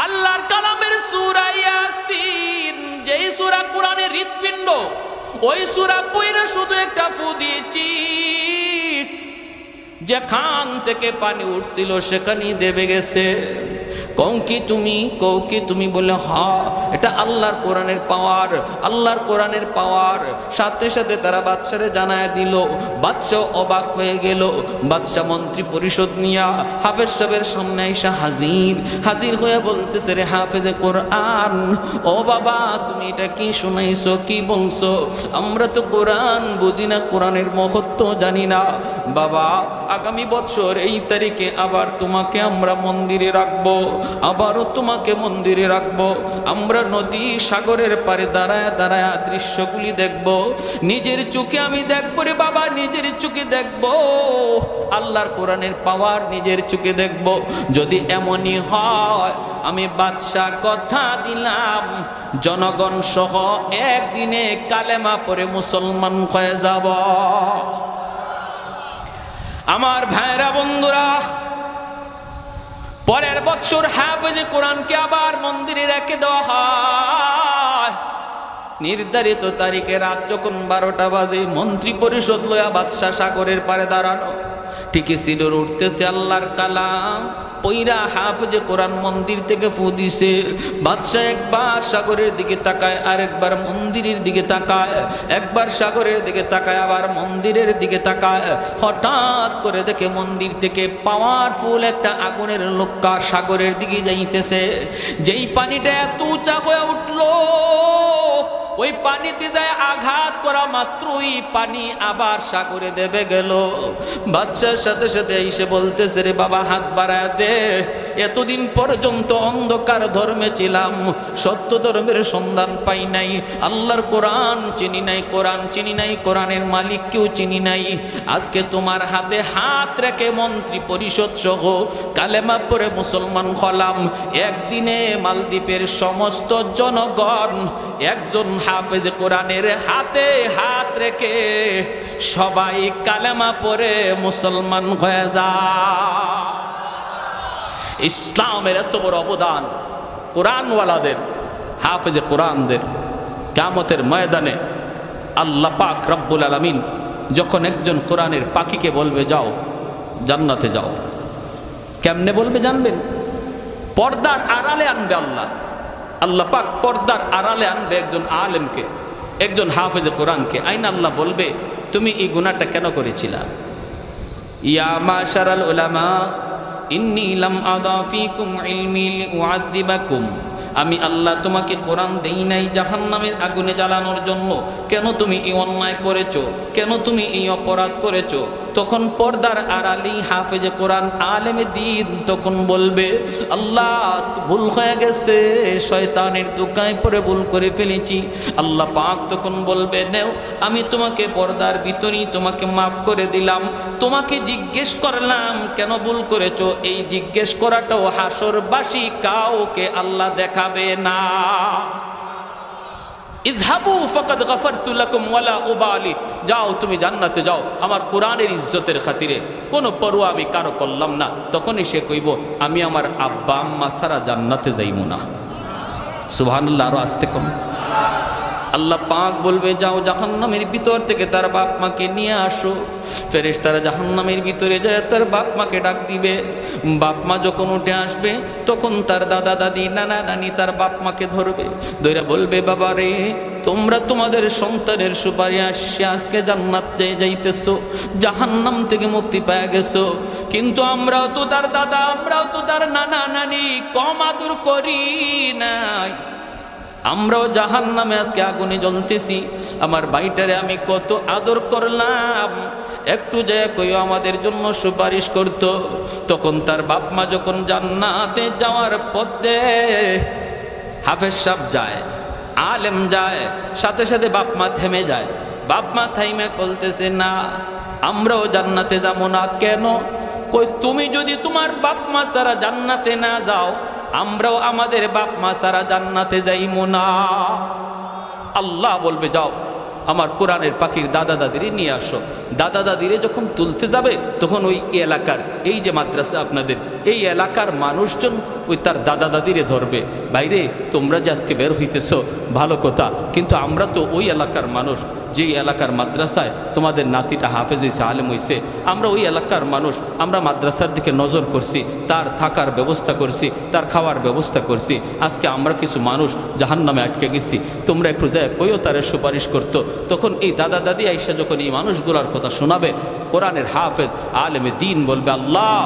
আল্লাহর কালামের সূরা ইয়াসিন, যেই সূরা কোরআনের হৃৎপিণ্ড, ওই সূরা পড়ে শুধু একটা ফু দিয়েছি। যেখান থেকে পানি উঠছিল সেখানেই দেবে গেছে। কও কি তুমি? বলে, হ্যাঁ, এটা আল্লাহর কোরআনের পাওয়ার, আল্লাহর কোরআনের পাওয়ার। সাথে সাথে তারা বাদশারে জানায় দিল। বাদশাহ অবাক হয়ে গেল। বাদশাহ মন্ত্রী পরিষদ নিয়া হাফেজ সাহেবের সামনে এসে হাজির হয়ে বলতেছে, রে হাফেজে কোরআন, ও বাবা, তুমি এটা কি শুনাইছো, কি বলছো? আমরা তো কোরআন বুঝি না, কোরআনের মহত্ব জানি না। বাবা, আগামী বছর এই তারিখে আবার তোমাকে আমরা মন্দিরে রাখবো, আবারও তোমাকে মন্দিরে রাখবো। আমরা নদী সাগরের পারে দাঁড়ায় দাঁড়ায় দৃশ্য দৃশ্যগুলি দেখব, নিজের চোখে আমি দেখব রে বাবা, নিজের চোখে দেখব আল্লাহর কোরআনের পাওয়ার, নিজের চোখে দেখব। যদি এমনই হয় আমি বাদশাহ কথা দিলাম জনগণ সহ একদিনে কালেমা পড়ে মুসলমান হয়ে যাব। আমার ভাইরা বন্ধুরা, পরের বছর হাফেজে কোরআনকে আবার মন্দিরে রেখে দেওয়া হয়। নির্ধারিত তারিখে রাত যখন 12টা বাজে, মন্ত্রী পরিষদ লয়া বাদশাহ সাগরের পারে দাঁড়ানো, ঠিকই সিডর উঠতেছে আল্লাহর কালাম পইরা হাফেজে কোরআন মন্দির থেকে ফু দিছে। বাদশাহ একবার সাগরের দিকে তাকায়, আরেকবার মন্দিরের দিকে তাকায়, একবার সাগরের দিকে তাকায়, আবার মন্দিরের দিকে তাকায়। হঠাৎ করে দেখে মন্দির থেকে পাওয়ারফুল একটা আগুনের লোক্কা সাগরের দিকে যাইতেছে। যেই পানিটা এত উঁচা হয়ে উঠলো, ওই পানিতে যায় আঘাত করা মাত্রই পানি আবার সাগরে দেবে গেল। বাদশার সাথে সাথে এসে বলতেছে, রে বাবা হাত বাড়ায় দে, এতদিন পর্যন্ত অন্ধকার ধর্মে ছিলাম, সত্য ধর্মের সন্ধান পাই নাই, আল্লাহর কোরআন চিনি নাই, কোরআন চিনি নাই, কোরআনের মালিককেও চিনি নাই। আজকে তোমার হাতে হাত রেখে মন্ত্রী পরিষদ সহ কালেমা পড়ে মুসলমান হলাম। একদিনে মালদ্বীপের সমস্ত জনগণ একজন হাফেজ কোরআনের হাতে হাত রেখে সবাই কালেমা পড়ে মুসলমান হয়ে যায়। ইসলামের এত বড় অবদান কোরআনওয়ালাদের, হাফেজে কোরআনদের। কিয়ামতের ময়দানে আল্লাহ পাক রব্বুল আলামিন যখন একজন কোরআনের পাখিকে বলবে যাও জান্নাতে যাও, কেমনে বলবে জানবেন? পর্দার আড়ালে আনবে আল্লাহ। আল্লাহ পাক পর্দার আড়ালে আনবে একজন আলেমকে, একজন হাফেজে কোরআনকে। আইন আল্লাহ বলবে, তুমি এই গুনাহটা কেন করেছিলা? ইয়া মাশারাল উলামা ইন্নী লাম আদা ফীকুম ইলমি লিউআযিবাকুম, আমি আল্লাহ তোমাকে কোরআন দেই নাই জাহান্নামের আগুনে জ্বালানোর জন্য। কেন তুমি এই অন্যায় করেছো? কেন তুমি এই অপরাধ করেছো? তখন পর্দার আড়ালি হাফেজে কোরআন আলেমে দ্বীন তখন বলবে, আল্লাহ ভুল হয়ে গেছে, শয়তানের দোকায় পড়ে ভুল করে ফেলেছি। আল্লাহ পাক তখন বলবে, নেও আমি তোমাকে পর্দার ভিতরেই তোমাকে মাফ করে দিলাম। তোমাকে জিজ্ঞেস করলাম কেন ভুল করেছো, এই জিজ্ঞেস করাটাও হাসরবাসী কাউকে আল্লাহ দেখাবে না। ইযহাবু ফাকাদ গাফারতু লাকুম ওয়ালা উবালি, যাও তুমি জান্নাতে যাও, আমার কোরআনের ইজ্জতের খাতিরে কোনো পরোয়া আমি কারো করলাম না। তখনই সে কইব, আমি আমার আব্বা আম্মা ছাড়া জান্নাতে যাইব না। সুবহানাল্লাহ, আরো আস্তে কম। আল্লাহ পাক বলবে, যাও জাহান্নামের ভিতর থেকে তার বাপ মাকে নিয়ে আসো। ফেরেশতারা জাহান্নামের ভিতরে যায় তার বাপ মাকে ডাক দিবে। বাপ মা যখন উঠে আসবে তখন তার দাদা দাদি নানা নানি তার বাপ মাকে ধরবে, ধরে বলবে, বাবা রে তোমরা তোমাদের সন্তানের সুপারিশ আসছে আজকে জান্নাতে যাইতেছো, জাহান্নাম থেকে মুক্তি পেয়ে গেছো। কিন্তু আমরাও তো তার দাদা, আমরাও তো তার নানা নানি কম আদর করি নাই, আমরাও জাহান্নামে আজকে আগুনে জ্বলতেছি। আমার ভাইটারে আমি কত আদর করলাম, একটু যায় কইও আমাদের জন্য সুপারিশ করত। তখন তার বাপ মা যখন জান্নাতে যাওয়ার পথে হাফেজ সাহেব যায়, আলেম যায়, সাথে সাথে বাপ মা থেমে যায়। বাপ মা থাইমে বলতেছে, না আমরাও জান্নাতে যাব না। কেন? কই তুমি যদি তোমার বাপ মা ছাড়া জান্নাতে না যাও, আমরাও আমাদের বাপ মা ছাড়া জান্নাতে যাইমু না। আল্লাহ বলবে, যাও আমার কোরআনের পাখির দাদা দাদিরে নিয়ে আসো। দাদা দাদিরে যখন তুলতে যাবে তখন ওই এলাকার, এই যে মাদ্রাসা আপনাদের, এই এলাকার মানুষজন ওই তার দাদা দাদিরে ধরবে। বাইরে তোমরা যে আজকে বের হইতেছ ভালো কথা, কিন্তু আমরা তো ওই এলাকার মানুষ, যেই এলাকার মাদ্রাসায় তোমাদের নাতিটা হাফেজ হয়েছে, আলেম হয়েছে, আমরা ওই এলাকার মানুষ, আমরা মাদ্রাসার দিকে নজর করছি, তার থাকার ব্যবস্থা করছি, তার খাওয়ার ব্যবস্থা করছি। আজকে আমরা কিছু মানুষ জাহান্নামে আটকে গেছি, তোমরা একটু যায় কইও তারে সুপারিশ করতো। তখন এই দাদা দাদি আইসা যখন এই মানুষগুলার কথা শোনাবে, কোরআনের হাফেজ আলেমে দ্বীন বলবে, আল্লাহ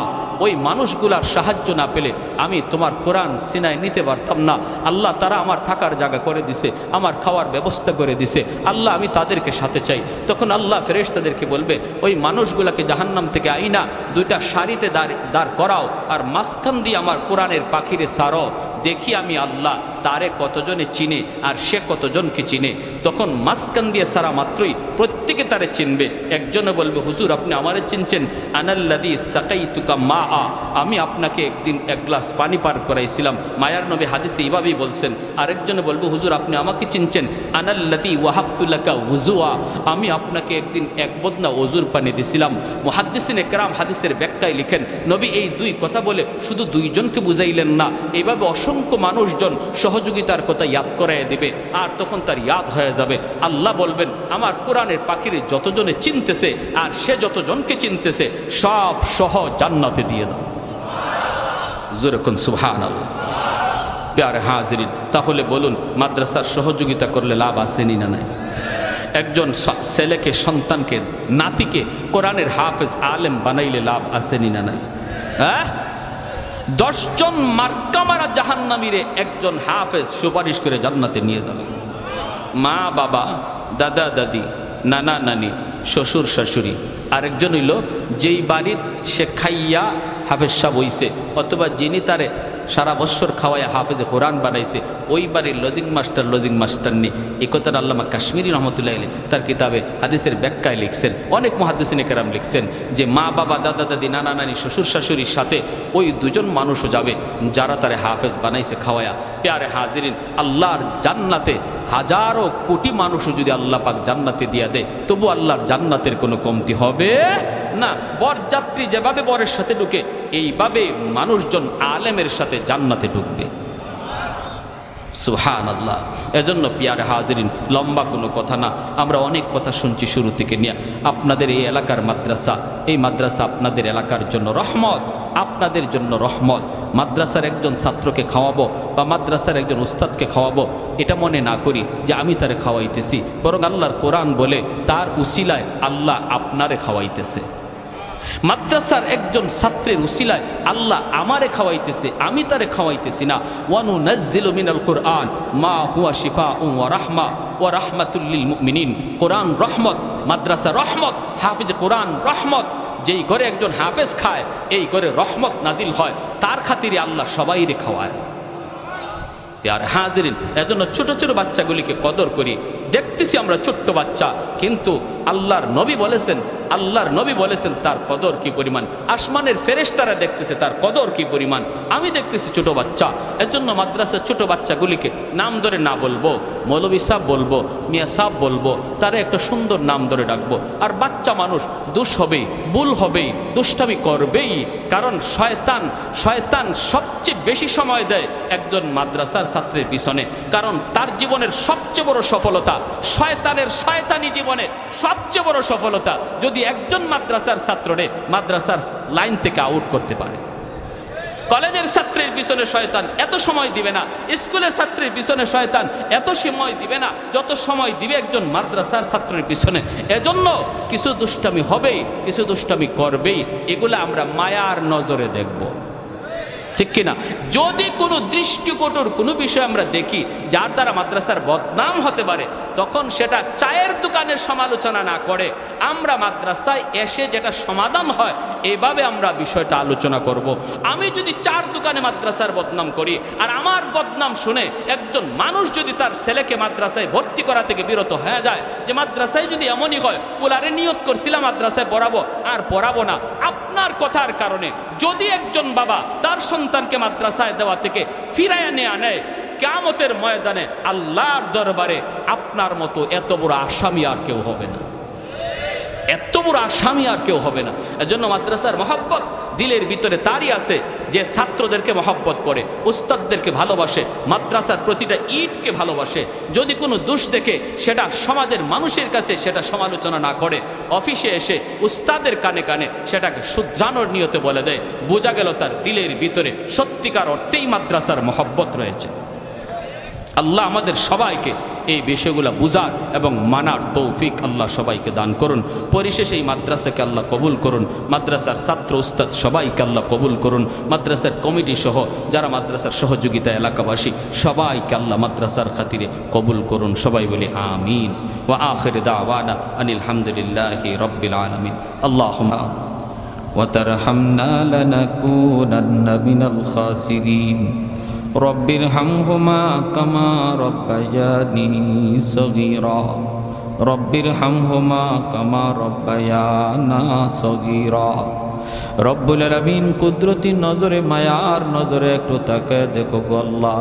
ওই মানুষগুলার সাহায্য না পেলে আমি তোমার কোরআন সিনায় নিতে পারতাম না। আল্লাহ তারা আমার থাকার জায়গা করে দিছে, আমার খাওয়ার ব্যবস্থা করে দিছে, আল্লাহ আমি তাদেরকে সাথে চাই। তখন আল্লাহ ফেরেশতাদেরকে বলবে, ওই মানুষগুলাকে জাহান্নাম থেকে আইনা দুইটা সারিতে দাঁড় করাও, আর মাঝখান দিয়ে আমার কোরআনের পাখিরে সারো, দেখি আমি আল্লাহ তারে কতজনে চিনে আর সে কতজনকে চিনে। তখন মাঝখান দিয়ে সারা মাত্রই প্রত্যেকে তারে চিনবে। একজনে বলবে, হুজুর আপনি আমারে চিনছেন? আনাল্লাযী সাকাইতুকা মা, আমি আপনাকে একদিন এক গ্লাস পানি পান করাইছিলাম। মায়ার নবী হাদিসে এইভাবেই বলছেন। আরেকজনে বলবে, হুজুর আপনি আমাকে চিনছেন? আনাল্লাযী ওয়াহাবতু লাকা ওযুআ, আমি আপনাকে একদিন এক বদনা ওযুর পানি দিছিলাম। মুহাদ্দিসিনে কেরাম হাদিসের ব্যাখ্যায় লিখেন, নবী এই দুই কথা বলে শুধু দুইজনকে বুঝাইলেন না, এইভাবে অসংখ্য মানুষজন সহযোগিতার কথা ইয়াদ করাইয়া দিবে, আর তখন তার ইয়াদ হয়ে যাবে। আল্লাহ বলবেন, আমার কোরআনের পাখির যতজনে চিনতেছে আর সে যতজনকে চিনতেছে সব সহ জান্নাতে দিয়ে দাও। যেরকম সুবহানাল্লাহ। প্যারে হাজিরিন, তাহলে বলুন মাদ্রাসার সহযোগিতা করলে লাভ আসেনি না নাই? একজন ছেলেকে, সন্তানকে, নাতিকে কোরআনের হাফেজ আলেম বানাইলে লাভ আসেনি না নাই? হ্যাঁ, 10 জন মার্কামারা জাহান্নামীরে একজন হাফেজ সুপারিশ করে জান্নাতে নিয়ে যাবে। মা বাবা, দাদা দাদি, নানা নানি, শ্বশুর শাশুড়ি। আরেকজন হইল যেই বাড়ির সে খাইয়া হাফেজ সাহেব হইছে, অথবা যিনি তারে সারা বৎসর খাওয়াইয়া হাফেজে কোরআন বানাইছে, ওই বাড়ির লদিং মাস্টার নেই। এই কথাটা আল্লামা কাশ্মীরি রহমতুল্লাহ আলাইহি তার কিতাবে হাদিসের ব্যাখ্যায় লিখছেন। অনেক মুহাদ্দিসিনে কেরাম লিখছেন যে মা বাবা, দাদা দাদি, নানা নানি, শ্বশুর শাশুড়ির সাথে ওই দুজন মানুষও যাবে যারা তারে হাফেজ বানাইছে খাওয়ায়া। প্যারে হাজিরিন, আল্লাহর জান্নাতে হাজারো কোটি মানুষও যদি আল্লাহ পাক জান্নাতে দিয়া দেয়, তবু আল্লাহর জান্নাতের কোনো কমতি হবে না। বরযাত্রী যেভাবে বরের সাথে ঢুকে, এইভাবে মানুষজন আলেমের সাথে জান্নাতে ঢুকবে। সুবহানাল্লাহ। এজন্য পিয়ারে হাজিরিন, লম্বা কোনো কথা না, আমরা অনেক কথা শুনছি শুরু থেকে নিয়ে। আপনাদের এই এলাকার মাদ্রাসা, এই মাদ্রাসা আপনাদের এলাকার জন্য রহমত, আপনাদের জন্য রহমত। মাদ্রাসার একজন ছাত্রকে খাওয়াবো বা মাদ্রাসার একজন উস্তাদকে খাওয়াবো, এটা মনে না করি যে আমি তারে খাওয়াইতেছি, বরং আল্লাহর কোরআন বলে তার উসিলায় আল্লাহ আপনারে খাওয়াইতেছে। মাদ্রাসার একজন ছাত্রের উসিলায় আল্লাহ আমারে খাওয়াইতেছে, আমি তারে খাওয়াইতেছি না। ওয়ানুনাজ্জিলু মিনাল কুরআন মা হুয়া শিফাউন ওয়া রাহমা ওয়া রাহমাতুল লিল মুমিনিন। কোরআন রহমত, মাদ্রাসা রহমত, হাফিজ কোরআন রহমত। যেই ঘরে একজন হাফেজ খায়, এই ঘরে রহমত নাজিল হয়। তার খাতিরে আল্লাহ সবাইরে খাওয়ায়। আর হাজিরিন, এজন্য ছোট ছোট বাচ্চাগুলিকে কদর করি। দেখতেছি আমরা ছোট্ট বাচ্চা, কিন্তু আল্লাহর নবী বলেছেন তার কদর কি পরিমাণ। আসমানের ফেরেশতারা দেখতেছে তার কদর কি পরিমাণ। আমি দেখতেছি ছোট বাচ্চা। এজন্য মাদ্রাসার ছোট বাচ্চাগুলিকে নাম ধরে না বলবো, মৌলভী সাহেব বলবো, মিয়া সাহেব বলবো, তারা একটা সুন্দর নাম ধরে ডাকবো। আর বাচ্চা মানুষ দোষ হবেই, ভুল হবেই, দুষ্টামি করবেই। কারণ শয়তান সবচেয়ে বেশি সময় দেয় একজন মাদ্রাসার ছাত্রের পিছনে। কারণ তার জীবনের সবচেয়ে বড় সফলতা, শয়তানি জীবনে সবচেয়ে বড় সফলতা যদি একজন মাদ্রাসার ছাত্ররে মাদ্রাসার লাইন থেকে আউট করতে পারে। কলেজের ছাত্রের পিছনে শয়তান এত সময় দিবে না, স্কুলের ছাত্রের পিছনে শয়তান এত সময় দিবে না যত সময় দিবে একজন মাদ্রাসার ছাত্রের পিছনে। এজন্য কিছু দুষ্টামি হবেই, কিছু দুষ্টামি করবেই। এগুলো আমরা মায়ার নজরে দেখব, ঠিক কিনা? যদি কোনো দৃষ্টিকটুর কোনো বিষয় আমরা দেখি যার দ্বারা মাদ্রাসার বদনাম হতে পারে, তখন সেটা চায়ের দোকানের সমালোচনা না করে আমরা মাদ্রাসায় এসে যেটা সমাধান হয় এভাবে আমরা বিষয়টা আলোচনা করব। আমি যদি চার দোকানে মাদ্রাসার বদনাম করি আর আমার বদনাম শুনে একজন মানুষ যদি তার ছেলেকে মাদ্রাসায় ভর্তি করা থেকে বিরত হয়ে যায়, যে মাদ্রাসায় যদি এমনই হয়, পোলারে নিয়ত করছিলাম মাদ্রাসায় পড়াবো আর পড়াবো না, আপনার কথার কারণে যদি একজন বাবা তার সন্তানকে মাদ্রাসায় দেওয়া থেকে ফিরাইয়া নিয়ে আনে, কিয়ামতের ময়দানে আল্লাহর দরবারে আপনার মতো এত বড় আসামি আর কেউ হবে না, এত বড় আসামি আর কেউ হবে না। এজন্য মাদ্রাসার মহব্বত দিলের ভিতরে তারই আছে যে ছাত্রদেরকে মহব্বত করে, উস্তাদদেরকে ভালোবাসে, মাদ্রাসার প্রতিটা ইটকে ভালোবাসে। যদি কোনো দোষ দেখে সেটা সমাজের মানুষের কাছে সেটা সমালোচনা না করে, অফিসে এসে উস্তাদের কানে কানে সেটাকে শুধরানোর নিয়তে বলে দেয়, বোঝা গেল তার দিলের ভিতরে সত্যিকার অর্থেই মাদ্রাসার মহব্বত রয়েছে। আল্লাহ আমাদের সবাইকে এই বিষয়গুলো বুঝার এবং মানার তৌফিক আল্লাহ সবাইকে দান করুন। পরিশেষে এই মাদ্রাসাকে আল্লাহ কবুল করুন, মাদ্রাসার ছাত্র উস্তাদ সবাইকে আল্লাহ কবুল করুন, মাদ্রাসার কমিটি সহ যারা মাদ্রাসার সহযোগিতা এলাকাবাসী সবাইকে আল্লাহ মাদ্রাসার খাতিরে কবুল করুন। সবাই বলি আমিন। ওয়া আখির দাওয়ানা আনিল হামদুলিল্লাহি রাব্বিল আলামিন। আল্লাহুম্মা ওয়া তারহামনা লানাকুনান্না মিনাল খাসিরিন। রব্বিরহামহুমা কামা রব্বায়ানি সগীরা রব্বিরহামহুমা কামা রব্বায়ানা সগীরা। রব্বুল আলামিন কুদরতি নজরে, মায়ার নজরে একটু তাকায় দেখো গো আল্লাহ,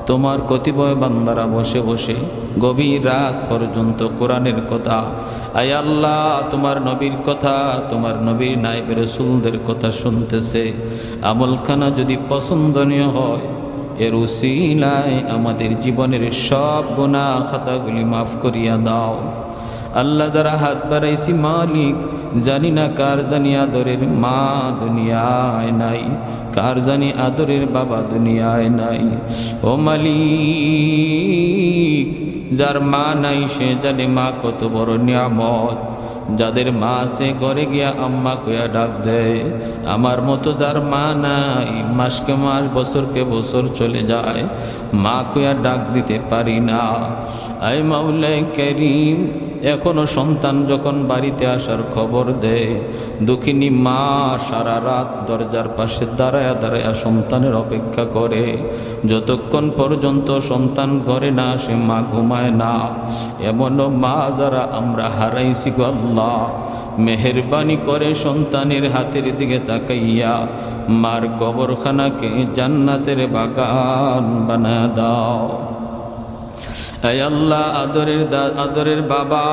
তোমার কতিপয় বান্দারা বসে বসে গভীর রাত পর্যন্ত কোরআনের কথা, আয় আল্লাহ তোমার নবীর কথা, তোমার নবীর নায়েব রাসূলদের কথা শুনতেছে। আমলখানা যদি পছন্দনীয় হয়, এর উসিলায় আমাদের জীবনের সব গুনাহ খাতাগুলি মাফ করিয়া দাও। আল্লাহ যারা হাত বাড়াইছি মালিক, জানি না কার জানি আদরের মা দুনিয়ায় নাই, কার জানি আদরের বাবা দুনিয়ায় নাই। ও মালিক, যার মা নাই সে জানে মা কত বড় নিয়ামত। যাদের মা আছে ঘরে গিয়া আম্মা কইয়া ডাক দেয়, আমার মতো যার মা নাই, মাসকে মাস বছরকে বছর চলে যায়, মা কইয়া ডাক দিতে পারি না। আয় মাওলাই কারীম, এখনো সন্তান যখন বাড়িতে আসার খবর দেয়, দুঃখিনী মা সারা রাত দরজার পাশে দাঁড়ায়া দাঁড়ায়া সন্তানের অপেক্ষা করে, যতক্ষণ পর্যন্ত সন্তান ঘরে না আসে মা ঘুমায় না। এমনও মা যারা আমরা হারাইছি গো আল্লাহ, মেহেরবানি করে সন্তানের হাতের দিকে তাকাইয়া মার কবরখানাকে জান্নাতের বাগান বানায়া দাও। আয় আল্লাহ, আদরের বাবা,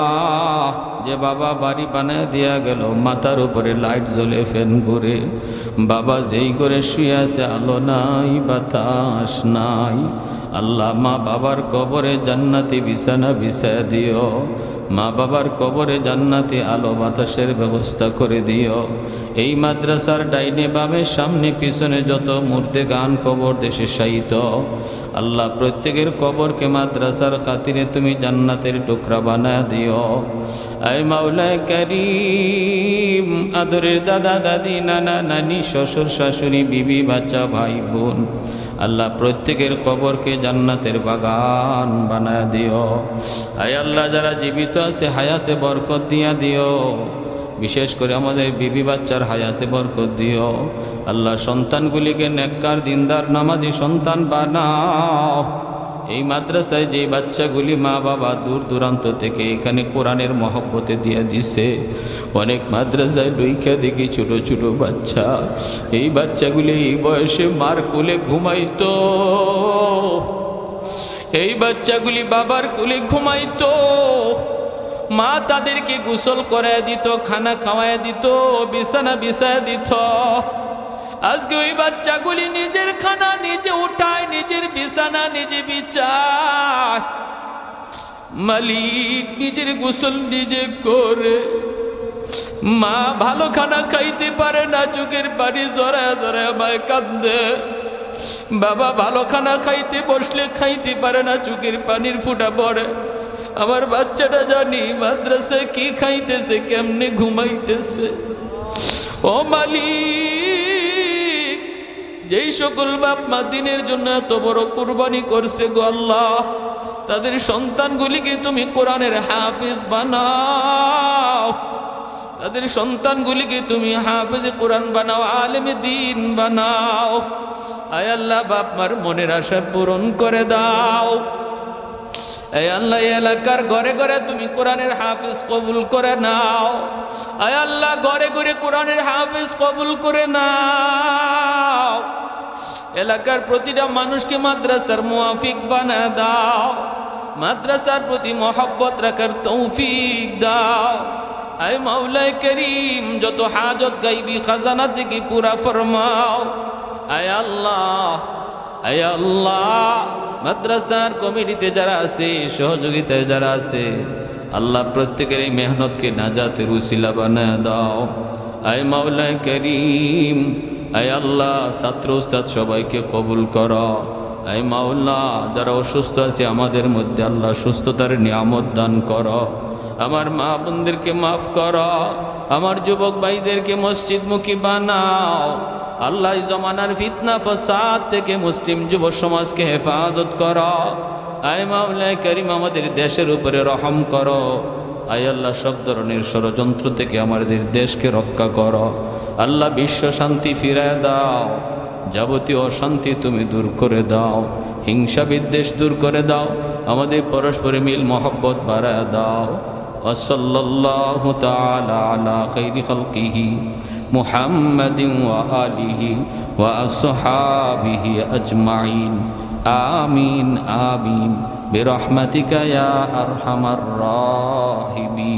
যে বাবা বাড়ি বানায় দিয়া গেল, মাথার উপরে লাইট জ্বলে ফ্যান ঘুরে, বাবা যেই করে শুয়ে আছে, আলো নাই বাতাস নাই। আল্লাহ মা বাবার কবরে জান্নাতি বিছানা বিছায়া দিও, মা বাবার কবরে জান্নাতি আলো বাতাসের ব্যবস্থা করে দিও। এই মাদ্রাসার ডাইনে বামে সামনে পিছনে যত মুর্দে গান কবর দেশে শায়িত, আল্লাহ প্রত্যেকের কবরকে মাদ্রাসার খাতিরে তুমি জান্নাতের টুকরা বানায় দিও। আয় মাওলা কারীম, আদরের দাদা দাদি, নানা নানি, শ্বশুর শাশুড়ি, বিবি বাচ্চা, ভাই বোন, আল্লাহ প্রত্যেকের কবরকে জান্নাতের বাগান বানায় দিও। আয় আল্লাহ, যারা জীবিত আছে হায়াতে বরকত দিয়া দিও, বিশেষ করে আমাদের বিবি বাচ্চার হায়াতে বরকত দিও। আল্লাহ সন্তানগুলিকে নেককার দিনদার নামাজি সন্তান বানাও। এই মাদ্রাসায় যে বাচ্চাগুলি মা বাবা দূর দূরান্ত থেকে এখানে কোরআনের মহব্বতে দিয়ে দিছে, অনেক মাদ্রাসায় লইখা দেখি ছোট ছোট বাচ্চা, এই বাচ্চাগুলি এই বয়সে মার কোলে ঘুমাইতো, এই বাচ্চাগুলি বাবার কোলে ঘুমাইতো, মা তাদেরকে গোসল করায় দিত, খানা খাওয়ায় দিত, বিছানা বিছায় দিত। আজকে ওই বাচ্চাগুলি নিজের খানা নিজে উঠায়, নিজের বিছানা নিজে বিছায়, মালিক নিজের গোসল নিজে করে। মা ভালো খানা খাইতে পারে না, চোখের পানি জড়ায় জড়ায় মায় কান্দে। বাবা ভালো খানা খাইতে বসলে খাইতে পারে না, চোখের পানির ফুটা পড়ে। আমার বাচ্চাটা জানি মাদ্রাসায় কি খাইতেছে, কেমনে ঘুমাইতেছে। ও মালিক, যেই সকল বাপ মা দিনের জন্য এত বড় কুরবানি করছে গো আল্লাহ, তাদের সন্তানগুলিকে তুমি কোরআনের হাফিজ বানাও, তাদের সন্তানগুলিকে তুমি হাফিজ কোরআন বানাও, আলেমে দ্বীন বানাও। আয় আল্লাহ, বাপ মার মনের আশা পূরণ করে দাও। আয় আল্লাহ, এলাকার ঘরে ঘরে তুমি কোরআনের হাফিজ কবুল করে নাও। আয় আল্লাহ, ঘরে ঘরে কোরআনের হাফিজ কবুল করে নাও। এলাকার প্রতিটা মানুষকে মাদ্রাসার মুআফিক বানায় দাও, মাদ্রাসার প্রতি মহব্বত রাখার তৌফিক দাও। আয় মাওলাই করিম, যত হাজত গাইবি খাজানা থেকে পুরা ফরমাও। আয় আল্লাহ, আয় আল্লাহ, মাদ্রাসার কমিটিতে যারা আছে, সহযোগিতায় যারা আছে, আল্লাহ প্রত্যেকের এই মেহনতকে নাজাতের উসিলা বানায় দাও। আয় মাওলাই করিম, আয় আল্লাহ, ছাত্র উস্তাদ সবাইকে কবুল করো। আয় মাওলা, যারা অসুস্থ আছে আমাদের মধ্যে আল্লাহ সুস্থতার নিয়ামত দান করো। আমার মা বোনদেরকে মাফ করো, আমার যুবক ভাইদেরকে মসজিদমুখী বানাও। আল্লাহ জমানার ফিতনা ফাসাদ থেকে মুসলিম যুব সমাজকে হেফাজত করো। আয় মাওলা করিম, আমাদের দেশের উপরে রহম করো। আয় আল্লাহ, সব ধরনের ষড়যন্ত্র থেকে আমাদের দেশকে রক্ষা করো। আল্লাহ বিশ্ব শান্তি ফিরায় দাও, যাবতীয় অশান্তি তুমি দূর করে দাও, হিংসা বিদ্বেষ দূর করে দাও, আমাদের পরস্পরে মিল মহব্বত বাড়ায় দাও। ওয়াসাল্লাল্লাহু তাআলা আলা খাইরি খালকিহি মুহাম্মাদিন ওয়া আলিহি ওয়া আসহাবিহি আজমাইন। আমিন আমিন বিরহমাতিকা ইয়া আরহামার রাহিমিন।